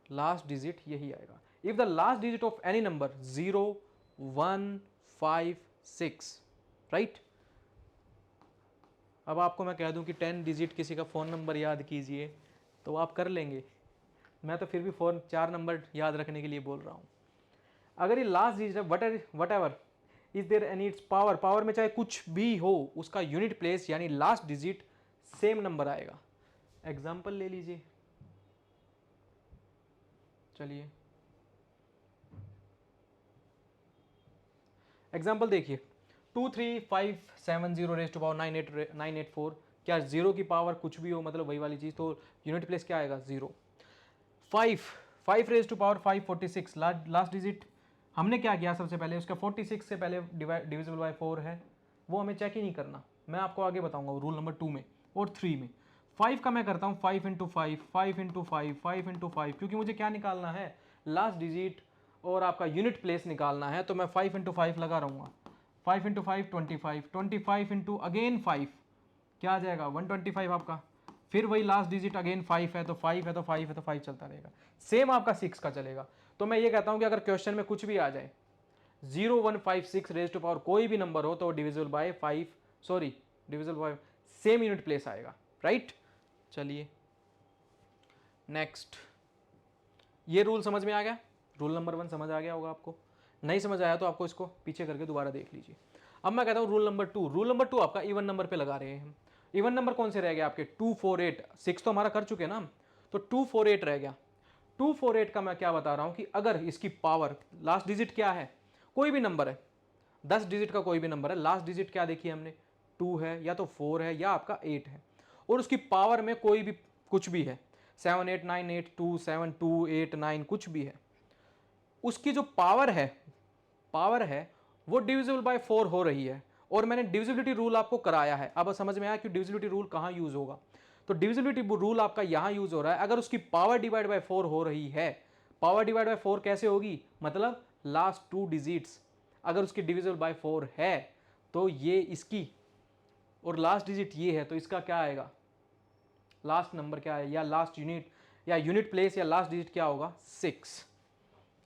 Speaker 1: लास्ट डिजिट यही आएगा। If the last digit of any number 0 1 5 6, right. अब आपको मैं कह दूं कि 10 डिजिट किसी का फ़ोन नंबर याद कीजिए तो आप कर लेंगे, मैं तो फिर भी 4 नंबर याद रखने के लिए बोल रहा हूँ। अगर ये लास्ट डिजिट है whatever is there any its power, power में चाहे कुछ भी हो, उसका यूनिट प्लेस यानी लास्ट डिजिट सेम नंबर आएगा। एग्जाम्पल ले लीजिए, चलिए एग्जाम्पल देखिए 23570 रेज टू पावर 984, क्या जीरो की पावर कुछ भी हो मतलब वही वाली चीज़, तो यूनिट प्लेस क्या आएगा 0। 5 raise to power 546, last digit हमने क्या किया सबसे पहले, उसका 46 से पहले डिविजिबल बाय 4 है, वो हमें चेक ही नहीं करना, मैं आपको आगे बताऊंगा रूल नंबर 2 में और 3 में। 5 का मैं करता हूँ 5 इंटू 5, 5 इंटू 5, 5 इंटू 5, क्योंकि मुझे क्या निकालना है, लास्ट डिजिट और आपका यूनिट प्लेस निकालना है, तो मैं 5 इंटू 5 लगा रहूँगा। 5 इंटू 5 25, 25 इंटू अगेन 5 क्या आ जाएगा 125 आपका, फिर वही लास्ट डिजिट अगेन 5 है तो 5 है तो 5 है तो 5 चलता रहेगा। सेम आपका 6 का चलेगा। तो मैं ये कहता हूँ कि अगर क्वेश्चन में कुछ भी आ जाए 0156 रेज टू पावर कोई भी नंबर हो तो divisible by 5, sorry divisible by same unit place आएगा, राइट। चलिए नेक्स्ट, ये रूल समझ में आ गया, रूल नंबर 1 समझ आ गया होगा आपको, नहीं समझ आया तो आपको इसको पीछे करके दोबारा देख लीजिए। अब मैं कहता हूँ रूल नंबर 2, रूल नंबर 2 आपका इवन नंबर पे लगा रहे हैं हम। इवन नंबर कौन से रह गए आपके 248, 6 तो हमारा कर चुके ना, तो 248 रह गया। 248 का मैं क्या बता रहा हूँ कि अगर इसकी पावर, लास्ट डिजिट क्या है, कोई भी नंबर है, 10 डिजिट का कोई भी नंबर है, लास्ट डिजिट क्या देखिए हमने 2 है या तो 4 है या आपका 8 है, और उसकी पावर में कोई भी कुछ भी है 7 8 9 8 2 7 2 8 9 कुछ भी है, उसकी जो पावर है वो डिविजिबल बाय 4 हो रही है, और मैंने डिविजिबिलिटी रूल आपको कराया है। अब समझ में आया कि डिविजिबिलिटी रूल कहाँ यूज होगा, तो डिविजिबिलिटी रूल आपका यहां यूज हो रहा है अगर उसकी पावर डिवाइड बाय 4 हो रही है। पावर डिवाइड बाय 4 कैसे होगी, मतलब लास्ट 2 डिजिट्स अगर उसकी डिविजिबल बाय 4 है तो ये इसकी, और लास्ट डिजिट ये है तो इसका क्या आएगा, लास्ट नंबर क्या है, या लास्ट यूनिट या यूनिट प्लेस या लास्ट डिजिट क्या होगा 6,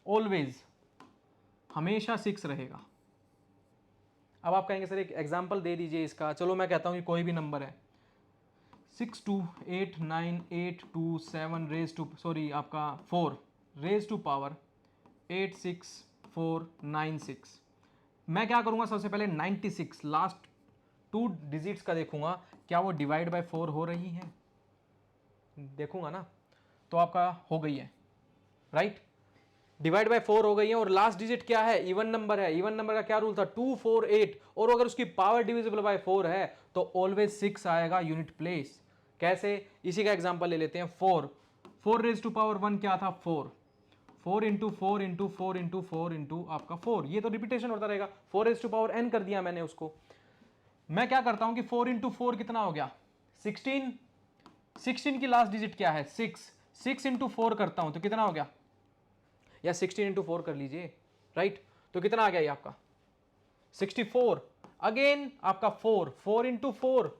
Speaker 1: ऑलवेज हमेशा 6 रहेगा। अब आप कहेंगे सर एक एग्जांपल दे दीजिए इसका, चलो मैं कहता हूं कि कोई भी नंबर है 628982 रेज टू, सॉरी आपका 4 रेज टू पावर 86496, मैं क्या करूंगा सबसे पहले 96 लास्ट 2 डिजिट्स का देखूंगा क्या वो डिवाइड बाय 4 हो रही है, देखूंगा ना, तो आपका हो गई है, राइट, डिवाइड बाय 4 हो गई है, और लास्ट डिजिट क्या है, इवन नंबर है, इवन नंबर का क्या रूल था 248, और अगर उसकी पावर डिविजिबल बाय 4 है तो ऑलवेज 6 आएगा यूनिट प्लेस। कैसे, इसी का एग्जांपल ले लेते हैं, 4 रेज टू पावर 1 क्या था 4 इंटू 4 इंटू 4 इंटू 4 इंटू आपका 4, ये तो रिपीटेशन होता रहेगा, 4 रेज टू पावर n कर दिया मैंने उसको। मैं क्या करता हूं कि 4 इंटू 4 कितना हो गया 16, 16 की लास्ट डिजिट क्या है 6 इंटू 4 करता हूं तो कितना हो गया, या 16 इंटू 4 कर लीजिए, राइट, तो कितना आ गया ये आपका 64, अगेन आपका 4 इंटू 4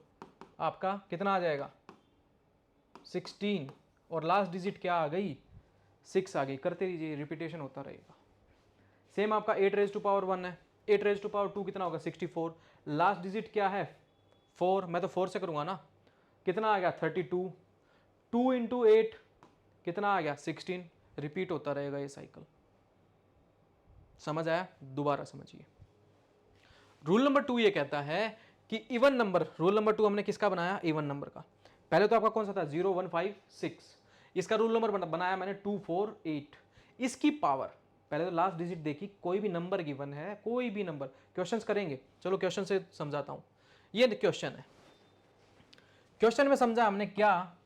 Speaker 1: आपका कितना आ जाएगा 16, और लास्ट डिजिट क्या आ गई 6 आ गई, करते रहिए रिपीटेशन होता रहेगा। सेम आपका 8 रेज टू पावर 1 है, 8 रेज टू पावर 2 कितना होगा 64, लास्ट डिजिट क्या है 4, मैं तो 4 से करूंगा ना, कितना आ गया 32, 2 इंटू 8 कितना आ गया 16, रिपीट होता रहेगा ये साइकिल। समझ आया, दोबारा समझिए। रूल नंबर 2 ये कहता है कि इवन नंबर, रूल नंबर 2 हमने किसका बनाया, इवन नंबर का। पहले तो आपका कौन सा था 0156, इसका रूल नंबर बनाया मैंने 248, इसकी पावर, पहले तो लास्ट डिजिट देखी, कोई भी नंबर गिवन है, कोई भी नंबर, क्वेश्चंस करेंगे, चलो क्वेश्चन से समझाता हूं। ये क्वेश्चन है, क्वेश्चन में समझा हमने क्या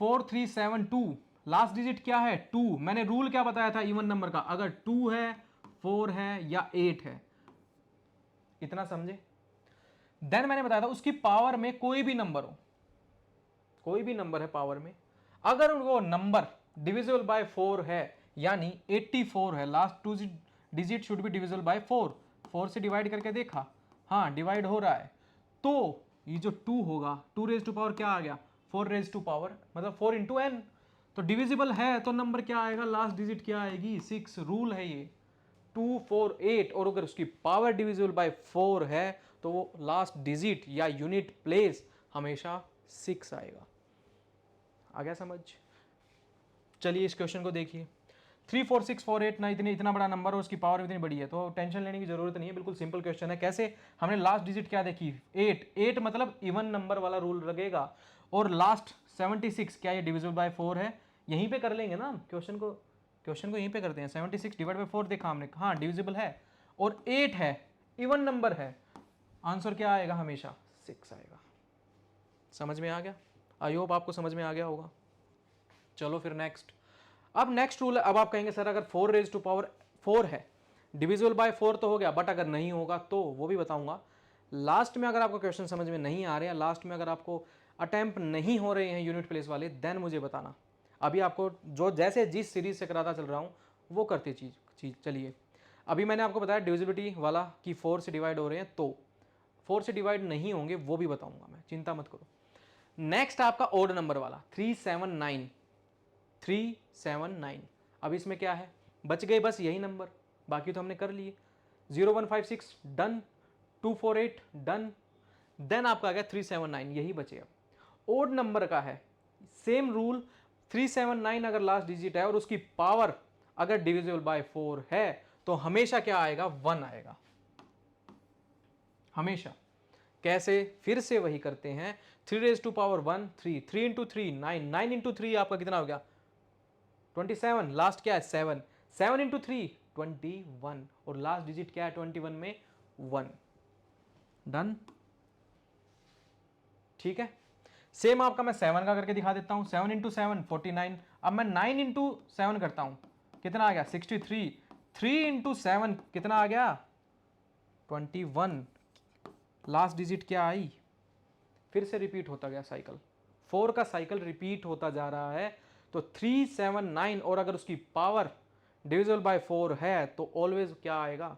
Speaker 1: 4372, लास्ट डिजिट क्या है 2, मैंने रूल क्या बताया था इवन नंबर का, अगर 2 है 4 है या 8 है, इतना समझे। देन मैंने बताया था उसकी पावर में कोई भी नंबर हो, कोई भी नंबर है पावर में, अगर वो नंबर डिविजिबल बाय 4 है, यानी 84 है, last 2 digit should be divisible by 4 से डिवाइड करके देखा, हाँ डिवाइड हो रहा है, तो ये जो 2 होगा 2 रेज टू पावर क्या आ गया 4 रेज टू पावर, मतलब 4 इंटू एन, तो डिविजिबल है तो नंबर क्या आएगा, लास्ट डिजिट क्या आएगी 6, रूल है ये 248, और अगर उसकी पावर डिविजिबल बाय 4 है तो वो लास्ट डिजिट या यूनिट प्लेस हमेशा 6 आएगा। आ गया समझ। चलिए इस क्वेश्चन को देखिए, 34648 ना इतना बड़ा नंबर और उसकी पावर इतनी बड़ी है, तो टेंशन लेने की जरूरत नहीं है, बिल्कुल सिंपल क्वेश्चन है। कैसे, हमने लास्ट डिजिट क्या देखी 8 मतलब इवन नंबर वाला रूल लगेगा, और लास्ट 76 क्या ये डिविजिबल बाय 4 है, यहीं पे कर लेंगे ना क्वेश्चन को यहीं पे करते हैं, 76 डिवाइड बाय 4 देखा हमने, हाँ डिविजिबल है, और 8 है, इवन नंबर है, आंसर क्या आएगा? हमेशा 6 आएगा। समझ में आ गया? आई होप आपको समझ में आ गया होगा। चलो फिर नेक्स्ट। अब नेक्स्ट रूल, अब आप कहेंगे सर अगर 4 रेज टू पावर 4 है, डिविजिबल बाय 4 तो हो गया, बट अगर नहीं होगा तो वो भी बताऊंगा लास्ट में। अगर आपको क्वेश्चन समझ में नहीं आ रहे हैं, लास्ट में अगर आपको अटेम्प्ट नहीं हो रहे हैं यूनिट प्लेस वाले, देन मुझे बताना। अभी आपको जो जैसे जिस सीरीज से कराता चल रहा हूं वो करते चीज चलिए। अभी मैंने आपको बताया डिविजिबिलिटी वाला कि 4 से डिवाइड हो रहे हैं, तो 4 से डिवाइड नहीं होंगे वो भी बताऊंगा मैं, चिंता मत करो। नेक्स्ट आपका ओड नंबर वाला 379। 379 अब इसमें क्या है? बच गए बस यही नंबर, बाकी तो हमने कर लिए। 0156 डन, 248 डन, देन आपका आ गया 379, यही बचे। अब ओड नंबर का है सेम रूल, 379 अगर लास्ट डिजिट है और उसकी पावर अगर डिविजिबल बाय 4 है तो हमेशा क्या आएगा? 1 आएगा, हमेशा। कैसे? फिर से वही करते हैं, 3 raise to power 1 3, 3 into 3 9, 9 into 3 आपका कितना हो गया? 27, लास्ट क्या है? 7, 7 इंटू 3 21, और लास्ट डिजिट क्या है 21 में? 1। डन, ठीक है। सेम आपका मैं 7 का करके दिखा देता हूं, 7 इंटू 7 49। अब मैं 9 इंटू 7 करता हूं, कितना आ गया? 63। 3 इंटू 7 कितना आ गया? 21। लास्ट डिजिट क्या आई? फिर से रिपीट होता गया साइकिल, 4 का साइकिल रिपीट होता जा रहा है। तो 379 और अगर उसकी पावर डिविजिबल बाय 4 है तो ऑलवेज क्या आएगा?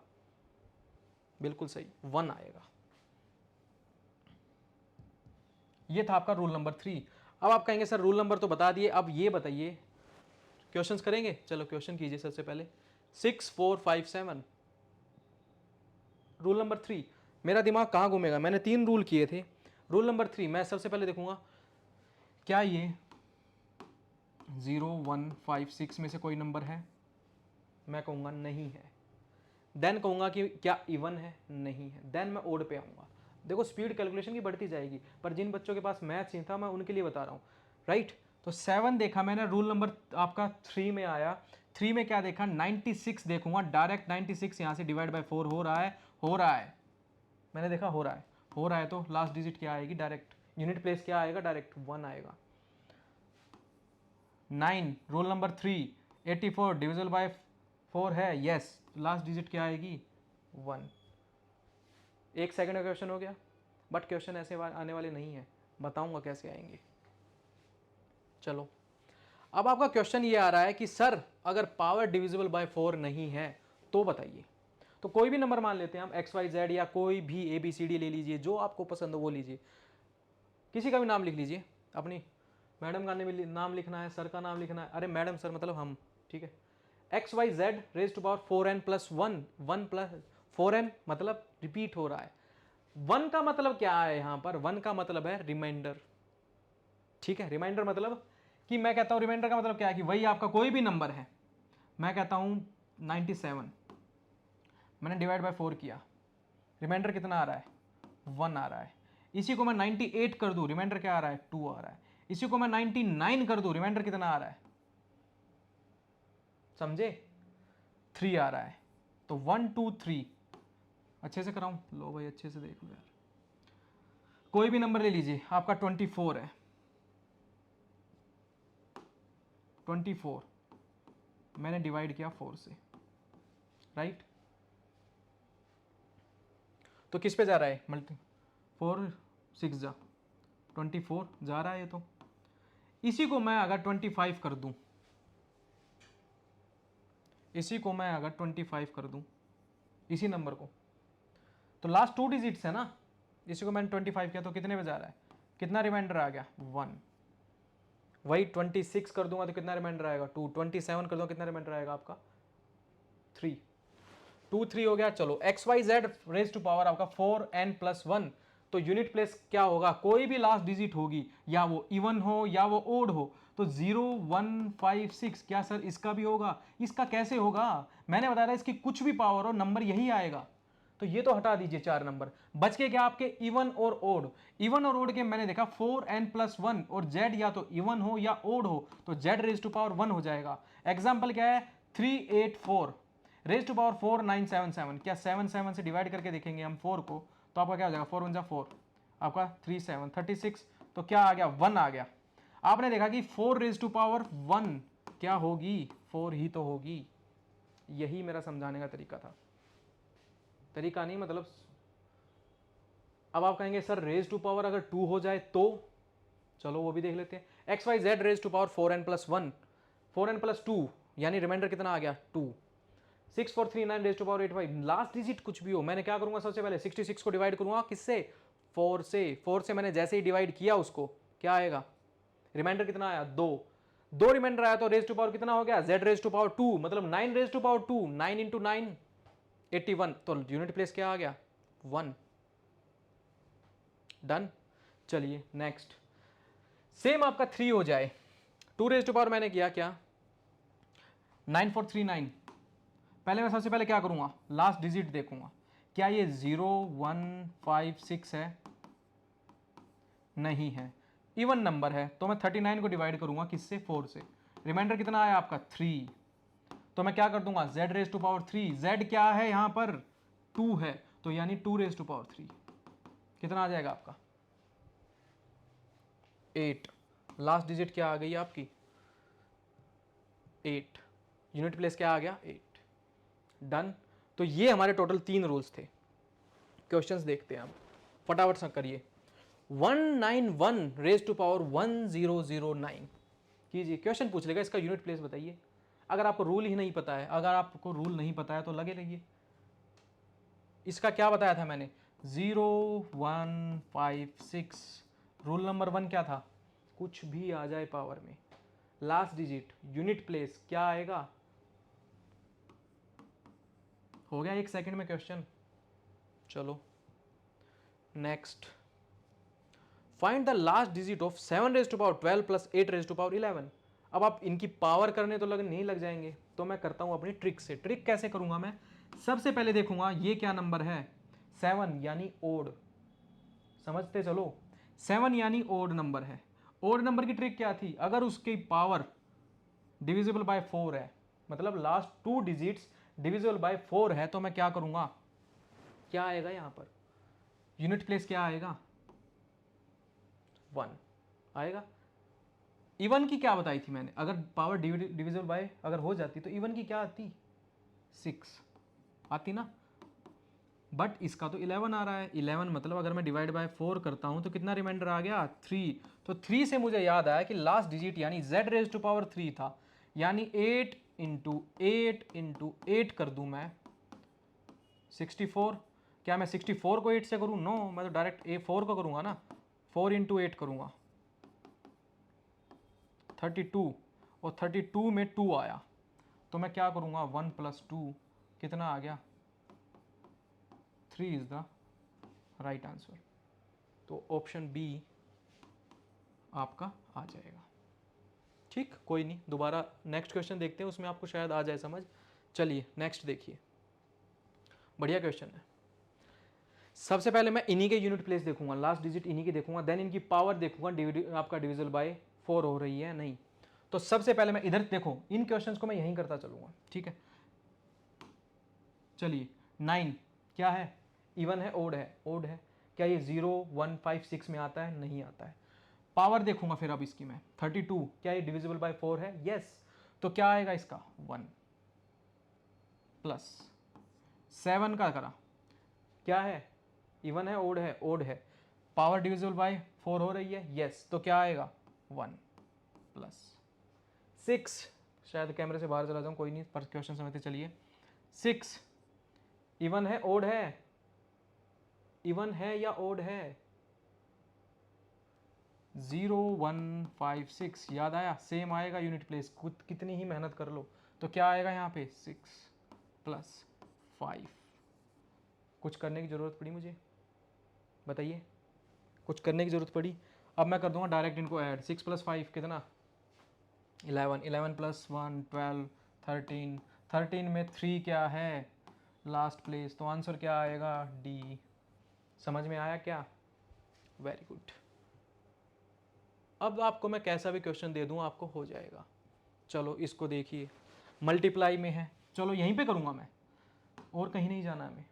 Speaker 1: बिल्कुल सही, 1 आएगा। ये था आपका रूल नंबर 3। अब आप कहेंगे सर रूल नंबर तो बता दिए, अब ये बताइए क्वेश्चंस करेंगे। चलो क्वेश्चन कीजिए सबसे पहले। 6 4 5 7 रूल नंबर 3। मेरा दिमाग कहाँ घूमेगा, मैंने 3 रूल किए थे। रूल नंबर 3 मैं सबसे पहले देखूंगा क्या ये 0 1 5 6 में से कोई नंबर है? मैं कहूँगा नहीं है। देन कहूँगा कि क्या इवन है? नहीं है। देन मैं ओड पे आऊँगा। देखो स्पीड कैलकुलेशन की बढ़ती जाएगी, पर जिन बच्चों के पास मैथ्स नहीं था मैं उनके लिए बता रहा हूँ, राइट। तो 7 देखा मैंने, रूल नंबर आपका 3 में आया। 3 में क्या देखा? 96 देखूंगा, डायरेक्ट 96 यहाँ से डिवाइड बाय 4 हो रहा है, हो रहा है, मैंने देखा हो रहा है, हो रहा है। तो लास्ट डिजिट क्या आएगी? डायरेक्ट यूनिट प्लेस क्या आएगा? डायरेक्ट 1 आएगा। 9 रूल नंबर 3 84 डिविजिबल बाय 4 है, यस, लास्ट डिजिट क्या आएगी? 1। 1 सेकंड का क्वेश्चन हो गया, बट क्वेश्चन ऐसे आने वाले नहीं है, बताऊंगा कैसे आएंगे। चलो अब आपका क्वेश्चन ये आ रहा है कि सर अगर पावर डिविजिबल बाय 4 नहीं है तो बताइए। तो कोई भी नंबर मान लेते हैं हम, एक्स वाई जेड या कोई भी ए बी सी डी ले लीजिए, जो आपको पसंद हो वो लीजिए, किसी का भी नाम लिख लीजिए। अपनी मैडम का नाम लिखना है, सर का नाम लिखना है, अरे मैडम सर मतलब हम, ठीक है। X Y Z raise to power 4n plus 1, 1 plus 4n मतलब रिपीट हो रहा है। 1 का मतलब क्या है यहाँ पर? 1 का मतलब है रिमाइंडर, ठीक है। रिमाइंडर मतलब कि मैं कहता हूँ, रिमाइंडर का मतलब क्या है कि वही आपका कोई भी नंबर है, मैं कहता हूँ 97, मैंने डिवाइड बाय 4 किया, रिमाइंडर कितना आ रहा है? 1 आ रहा है। इसी को मैं 98 कर दूं, रिमाइंडर क्या आ रहा है? 2 आ रहा है। इसी को मैं 99 कर दूं, रिमाइंडर कितना आ रहा है? समझे? 3 आ रहा है। तो 1 2 3, अच्छे से कराऊं? लो भाई अच्छे से देख लो यार। कोई भी नंबर ले लीजिए, आपका 24 है, 24 मैंने डिवाइड किया 4 से, राइट। तो किस पे जा रहा है? मल्टी 4 6 जा 24 जा रहा है ये। तो इसी को मैं अगर 25 कर दूं, इसी को मैं अगर 25 कर दूं, इसी नंबर को, तो लास्ट 2 डिजिट्स है ना, इसी को मैंने 25 किया तो कितने पे जा रहा है? कितना रिमाइंडर आ गया? 1। वही 26 कर दूंगा तो कितना रिमाइंडर आएगा? 2। 27 कर दूंगा कितना रिमाइंडर आएगा आपका? 3। 2 3 हो गया। चलो X Y Z raise to power आपका 4n प्लस 1, तो यूनिट प्लेस क्या होगा? कोई भी लास्ट डिजिट होगी, या वो इवन हो या वो ओड हो। तो 0 1 5 6, क्या सर इसका भी होगा? इसका कैसे होगा? मैंने बताया था इसकी कुछ भी पावर हो नंबर यही आएगा। तो ये तो हटा दीजिए 4 नंबर, बच के क्या आपके? इवन और ओड। इवन और ओड के मैंने देखा 4n प्लस 1, और जेड या तो इवन हो या ओड हो तो जेड रेज टू पावर 1 हो जाएगा। एग्जाम्पल क्या है? 3 8 4, रेज टू पावर 4977, क्या 7 से डिवाइड करके देखेंगे हम 4 को, तो आपका क्या हो जाएगा, 4 1 4, आपका 3 7 36, तो क्या आ गया, 1 आ गया। आपने देखा कि 4 रेज टू पावर 1 क्या होगी, 4 ही तो होगी। यही मेरा समझाने का तरीका था, तरीका नहीं मतलब। अब आप कहेंगे सर रेज टू पावर अगर 2 हो जाए तो, चलो वो भी देख लेते हैं। X Y Z raise to power 4n+1, 4n+2 यानी रिमाइंडर कितना आ गया, 2। 6 4 3 9 raise to power 8 5, last digit कुछ भी हो, मैंने क्या करूंगा, सबसे पहले 66 को डिवाइड करूंगा किससे, 4 से। 4 से मैंने जैसे ही डिवाइड किया उसको, क्या आएगा, रिमाइंडर कितना आया, 2। 2 रिमाइंडर आया तो रेज टू पावर कितना हो गया, z रेज टू पावर 2, मतलब 9 रेज टू पावर 2, 9 इंटू 9 81, तो यूनिट प्लेस क्या आ गया, 1। डन। चलिए नेक्स्ट, सेम आपका 3 हो जाए, 2 रेज टू पावर मैंने किया क्या, 9439। पहले मैं सबसे पहले क्या करूंगा, लास्ट डिजिट देखूंगा, क्या ये 0 1 5 6 है, नहीं है, इवन नंबर है, तो मैं 39 को डिवाइड करूंगा किससे, 4 से। रिमाइंडर कितना आया आपका, 3, तो मैं क्या कर दूंगा, z raise to power 3, z क्या है यहां पर, 2 है, तो यानी 2 रेज टू पावर 3 कितना आ जाएगा आपका, 8। लास्ट डिजिट क्या आ गई आपकी, 8, यूनिट प्लेस क्या आ गया, 8। डन। तो ये हमारे टोटल 3 रूल्स थे। क्वेश्चंस देखते हैं हम, फटाफट से करिए। 191 रेज टू पावर 1009 कीजिए, क्वेश्चन पूछ लेगा इसका यूनिट प्लेस बताइए। अगर आपको रूल ही नहीं पता है, अगर आपको रूल नहीं पता है तो लगे रहिए। इसका क्या बताया था मैंने, 0 1 5 6, रूल नंबर 1 क्या था, कुछ भी आ जाए पावर में, लास्ट डिजिट यूनिट प्लेस क्या आएगा। हो गया 1 सेकंड में क्वेश्चन। चलो next, find the last digit of 7 raise to power 12 plus 8 raise to power 11। अब आप इनकी पावर करने तो नहीं लग जाएंगे, तो मैं करता हूं अपनी ट्रिक से। ट्रिक कैसे करूंगा मैं, सबसे पहले देखूंगा ये क्या नंबर है, 7 यानी ओड, समझते चलो, 7 यानी ओड नंबर है। ओड नंबर की ट्रिक क्या थी, अगर उसकी पावर डिविजिबल बाय 4 है, मतलब लास्ट 2 डिजिट्स डिविजिबल बाय 4 है, तो मैं क्या करूंगा, क्या आएगा यहां पर, यूनिट प्लेस क्या आएगा, 1 आएगा। इवन की क्या बताई थी मैंने, अगर पावर डिविजिबल बाय अगर हो जाती तो इवन की क्या आती, 6 आती ना, बट इसका तो 11 आ रहा है। 11 मतलब अगर मैं डिवाइड बाय 4 करता हूं तो कितना रिमाइंडर आ गया, 3। तो 3 से मुझे याद आया कि लास्ट डिजिट यानी z रेज टू पावर 3 था, यानी 8 इंटू 8 इंटू 8 कर दूं मैं 64। क्या मैं 64 को 8 से करूं, नो, मैं तो डायरेक्ट A4 को करूंगा ना, 4 इंटू 8 करूंगा 32, और 32 में 2 आया, तो मैं क्या करूंगा, 1 प्लस 2 कितना आ गया, 3 इज द राइट आंसर। तो ऑप्शन बी आपका आ जाएगा। ठीक, कोई नहीं, दोबारा नेक्स्ट क्वेश्चन देखते हैं, उसमें आपको शायद आ जाए समझ। चलिए नेक्स्ट देखिए, बढ़िया क्वेश्चन है। सबसे पहले मैं इन्हीं के यूनिट प्लेस देखूंगा, लास्ट डिजिट इन्हीं के देखूंगा, देन इनकी पावर देखूंगा, आपका डिविजल बाय 4 हो रही है नहीं। तो सबसे पहले मैं इधर देखो, इन क्वेश्चंस को मैं यहीं करता चलूंगा, ठीक है। चलिए 9 क्या है, इवन है, ओड है, ओड है, क्या ये 0 1 5 6 में आता है, नहीं आता है। पावर देखूंगा फिर अब इसकी मैं, 32 क्या ये डिविजिबल बाय 4 है, यस, तो क्या आएगा इसका, 1 प्लस 7 का करा, क्या है, इवन है, ओड है, ओड है, पावर डिविजिबल बाय 4 हो रही है, यस, तो क्या आएगा, 1 प्लस 6, शायद कैमरे से बाहर चला जाऊं, कोई नहीं, पर क्वेश्चन समझते चलिए। 6 इवन है, ओड है, इवन है या ओड है, 0 1 5 6 याद आया, सेम आएगा यूनिट प्लेस, कितनी ही मेहनत कर लो, तो क्या आएगा यहाँ पे, 6 प्लस 5। कुछ करने की ज़रूरत पड़ी मुझे, बताइए, कुछ करने की ज़रूरत पड़ी। अब मैं कर दूंगा डायरेक्ट इनको ऐड, 6 प्लस 5 कितना, 11, 11 प्लस 1 12, 13, 13 में 3 क्या है, लास्ट प्लेस, तो आंसर क्या आएगा, डी। समझ में आया क्या, वेरी गुड। अब आपको मैं कैसा भी क्वेश्चन दे दूं आपको हो जाएगा। चलो इसको देखिए, मल्टीप्लाई में है, चलो यहीं पे करूंगा मैं, और कहीं नहीं जाना हमें।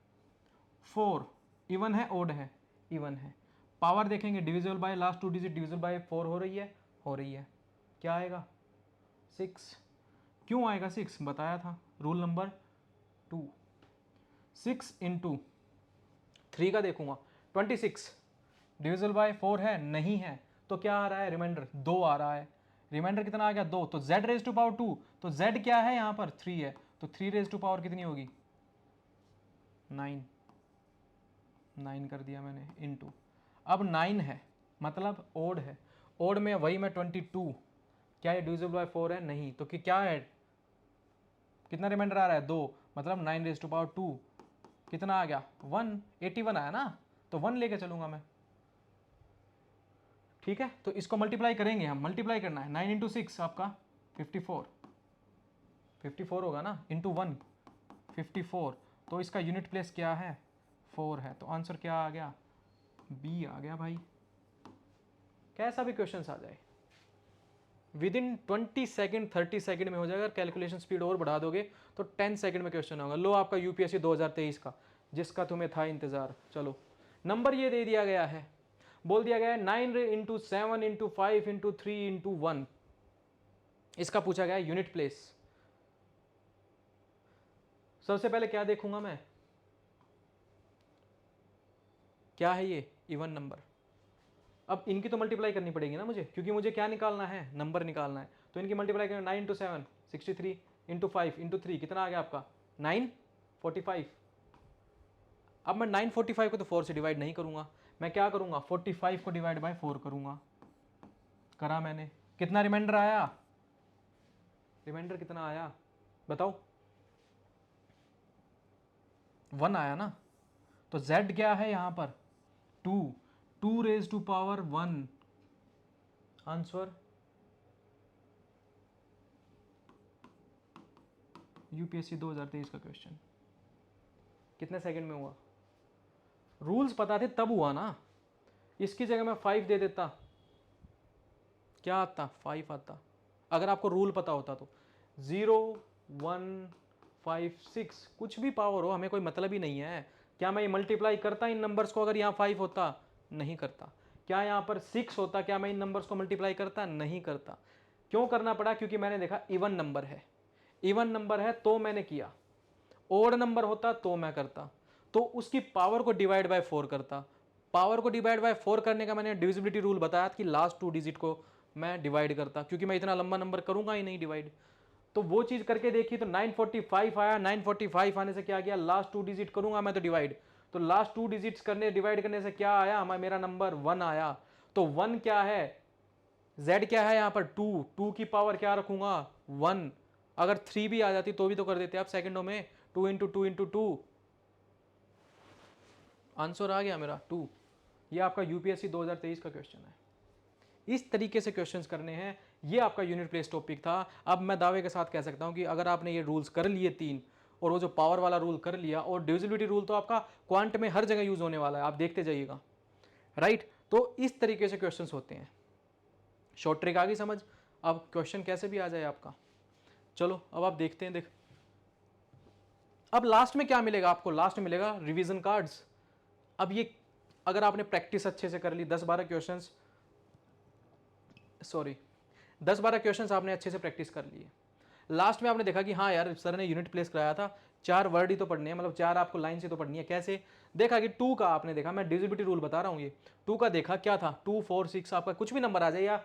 Speaker 1: 4 इवन है ओड है, इवन है। पावर देखेंगे divisible by last 2 digit divisible by 4 हो रही है, हो रही है। क्या आएगा 6। क्यों आएगा 6, बताया था रूल नंबर 2। 6 इंटू 3 का देखूंगा 26 डिविजिबल बाय 4 है, नहीं है, तो क्या आ रहा है रिमाइंडर 2 आ रहा है। रिमाइंडर कितना आ गया 2, तो z रेज टू पावर 2, तो z क्या है यहाँ पर 3 है, तो 3 रेज टू पावर कितनी होगी 9, 9 कर दिया मैंने इनटू। अब 9 है मतलब ओड है, ओड में वही मैं 22, क्या ये डिविजिबल बाय 4 है, नहीं, तो कि क्या है, कितना रिमाइंडर आ रहा है 2, मतलब 9 रेज टू पावर 2 कितना आ गया 1, 81 आया ना, तो 1 लेके चलूंगा मैं। ठीक है, तो इसको मल्टीप्लाई करेंगे हम, मल्टीप्लाई करना है 9 इंटू 6 आपका 54, 54 होगा ना, इंटू 1 54, तो इसका यूनिट प्लेस क्या है 4 है, तो आंसर क्या आ गया बी आ गया भाई। कैसा भी क्वेश्चन आ जाए विद इन 20 सेकंड 30 सेकंड में हो जाएगा। कैलकुलेशन स्पीड और बढ़ा दोगे तो 10 सेकंड में क्वेश्चन होगा। लो आपका यूपीएससी 2023 का, जिसका तुम्हें था इंतजार। चलो नंबर ये दे दिया गया है, बोल दिया गया है 9 इंटू 7 इंटू 5 इंटू 3 इंटू 1, इसका पूछा गया है यूनिट प्लेस। सबसे पहले क्या देखूंगा मैं, क्या है ये इवन नंबर। अब इनकी तो मल्टीप्लाई करनी पड़ेगी ना मुझे, क्योंकि मुझे क्या निकालना है नंबर निकालना है, तो इनकी मल्टीप्लाई करें 9 इंटू 7 63 इंटू 5 इंटू 3 कितना आ गया आपका 945। अब मैं 945 को तो 4 से डिवाइड नहीं करूंगा, मैं क्या करूंगा 45 को डिवाइड बाय 4 करूंगा। करा मैंने, कितना रिमाइंडर आया, रिमाइंडर कितना आया बताओ 1 आया ना, तो z क्या है यहां पर 2, 2 raise to power 1, answer UPSC 2023 का क्वेश्चन। कितने सेकंड में हुआ, रूल्स पता थे तब हुआ ना, इसकी जगह मैं 5 दे देता, क्या आता 5 आता, अगर आपको रूल पता होता तो। 0 1 5 6 कुछ भी पावर हो, हमें कोई मतलब ही नहीं है। क्या मैं ये मल्टीप्लाई करता इन नंबर्स को, अगर यहाँ 5 होता, नहीं करता। क्या यहाँ पर 6 होता, क्या मैं इन नंबर्स को मल्टीप्लाई करता, नहीं करता। क्यों करना पड़ा, क्योंकि मैंने देखा इवन नंबर है, इवन नंबर है तो मैंने किया। ओड नंबर होता तो मैं करता, तो उसकी पावर को डिवाइड बाय 4 करता। पावर को डिवाइड बाय 4 करने का मैंने डिविजिबिलिटी रूल बताया कि लास्ट 2 डिजिट को मैं डिवाइड करता, क्योंकि मैं इतना लंबा नंबर करूंगा ही नहीं डिवाइड। तो वो चीज करके देखी तो 945 आया, 945 आने से क्या गया, लास्ट 2 डिजिट करूंगा मैं तो डिवाइड, तो लास्ट 2 डिजिट्स करने डिवाइड करने से क्या आया, मेरा नंबर 1 आया। तो 1 क्या है, z क्या है यहाँ पर 2, 2 की पावर क्या रखूंगा 1, अगर 3 भी आ जाती तो भी तो कर देते आप सेकंडों में, 2 इंटू 2 इंटू 2, आंसर आ गया मेरा 2। ये आपका यूपीएससी 2023 का क्वेश्चन है। इस तरीके से क्वेश्चंस करने हैं, ये आपका यूनिट प्लेस टॉपिक था। अब मैं दावे के साथ कह सकता हूं कि अगर आपने ये रूल्स कर लिए 3, और वो जो पावर वाला रूल कर लिया, और डिविजिबिलिटी रूल तो आपका क्वांट में हर जगह यूज होने वाला है, आप देखते जाइएगा, राइट। तो इस तरीके से क्वेश्चंस होते हैं। शॉर्ट ट्रिक आ गई समझ, अब क्वेश्चन कैसे भी आ जाए आपका। चलो अब आप देखते हैं, देख अब लास्ट में क्या मिलेगा आपको, लास्ट में मिलेगा रिवीजन कार्ड्स। अब ये अगर आपने प्रैक्टिस अच्छे से कर ली, 10-12 क्वेश्चंस, सॉरी 10-12 क्वेश्चंस आपने अच्छे से प्रैक्टिस कर लिए, लास्ट में आपने देखा कि हाँ यार सर ने यूनिट प्लेस कराया था, 4 वर्ड ही तो पढ़ने हैं, मतलब 4 आपको लाइन से तो पढ़नी है। कैसे देखा कि 2 का आपने देखा, मैं डिविजिबिलिटी रूल बता रहा हूँ, ये 2 का देखा क्या था 2 4 6, आपका कुछ भी नंबर आ जाए या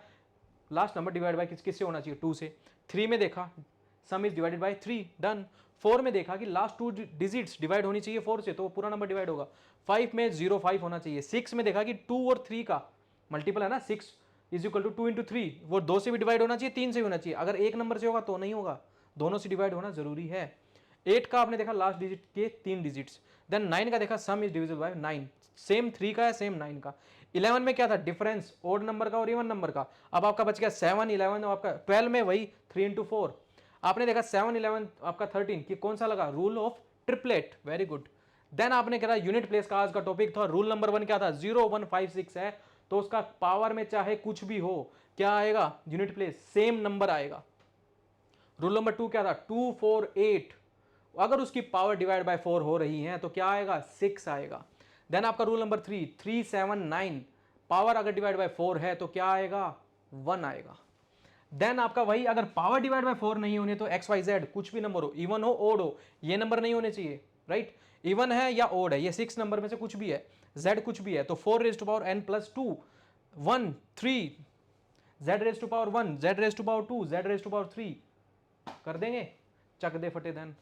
Speaker 1: लास्ट नंबर डिवाइड बाय किससे होना चाहिए 2 से। 3 में देखा सम इज डिवाइडेड बाय 3, डन। 4 में देखा कि लास्ट 2 डिजिट्स डिवाइड होनी चाहिए 4 से, तो पूरा नंबर डिवाइड होगा। 5 में 0.5 होना चाहिए। 6 में देखा कि 2 और 3 का मल्टीपल है ना, 6 इज इक्वल टू 2 इंटू 3, वो 2 से भी डिवाइड होना चाहिए, 3 से भी होना चाहिए। अगर एक नंबर से होगा तो नहीं होगा, दोनों से डिवाइड होना जरूरी है। 8 का आपने देखा लास्ट डिजिट के 3 डिजिट्स, देन 9 का देखा सम इज डिविजिबल बाय 9, सेम 3 का है सेम 9 का। 11 में क्या था डिफरेंस ओड नंबर का और इवन नंबर का। अब आपका बच गया 7 11, आपका 12 में वही 3 इंटू 4। आपने देखा 7 11 आपका 13 कि कौन सा लगा, rule of triplet, very good. Then आपने कहा यूनिट प्लेस का आज का टॉपिक था, रूल नंबर 1 क्या था 0156 है, तो उसका पावर में चाहे कुछ भी हो क्या आएगा यूनिट प्लेस सेम नंबर आएगा। रूल नंबर 2 क्या था 248, अगर उसकी पावर डिवाइड बाय 4 हो रही है तो क्या आएगा, 6 आएगा। देन आपका रूल नंबर 3, 379 पावर अगर डिवाइड बाय 4 है तो क्या आएगा, 1 आएगा। देन आपका वही, अगर पावर डिवाइड बाय 4 नहीं होने तो एक्स वाई जेड कुछ भी नंबर हो, इवन हो ओड हो, ये नंबर नहीं होने चाहिए, राइट। इवन है या ओड है, ये 6 नंबर में से कुछ भी है, जेड कुछ भी है, तो 4 raise to power n plus 2 1 3, Z raise to power 1, Z raise to power 2, Z raise to power 3 कर देंगे, चक दे फटे। देन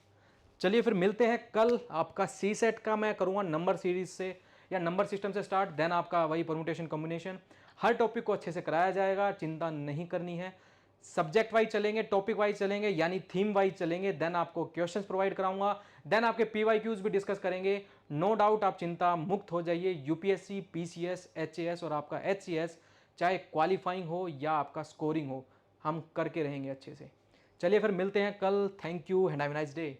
Speaker 1: चलिए फिर मिलते हैं कल। आपका सी सेट का मैं करूंगा नंबर सीरीज से या नंबर सिस्टम से स्टार्ट, देन आपका वही परमुटेशन कॉम्बिनेशन, हर टॉपिक को अच्छे से कराया जाएगा, चिंता नहीं करनी है। सब्जेक्ट वाइज चलेंगे, टॉपिक वाइज चलेंगे, यानी थीम वाइज चलेंगे। देन आपको क्वेश्चंस प्रोवाइड कराऊंगा, देन आपके पीवाईक्यूज भी डिस्कस करेंगे। नो डाउट आप चिंता मुक्त हो जाइए। यूपीएससी, पीसीएस, एचएएस और आपका एचसीएस, चाहे क्वालिफाइंग हो या आपका स्कोरिंग हो, हम करके रहेंगे अच्छे से। चलिए फिर मिलते हैं कल। Thank you and have a nice day.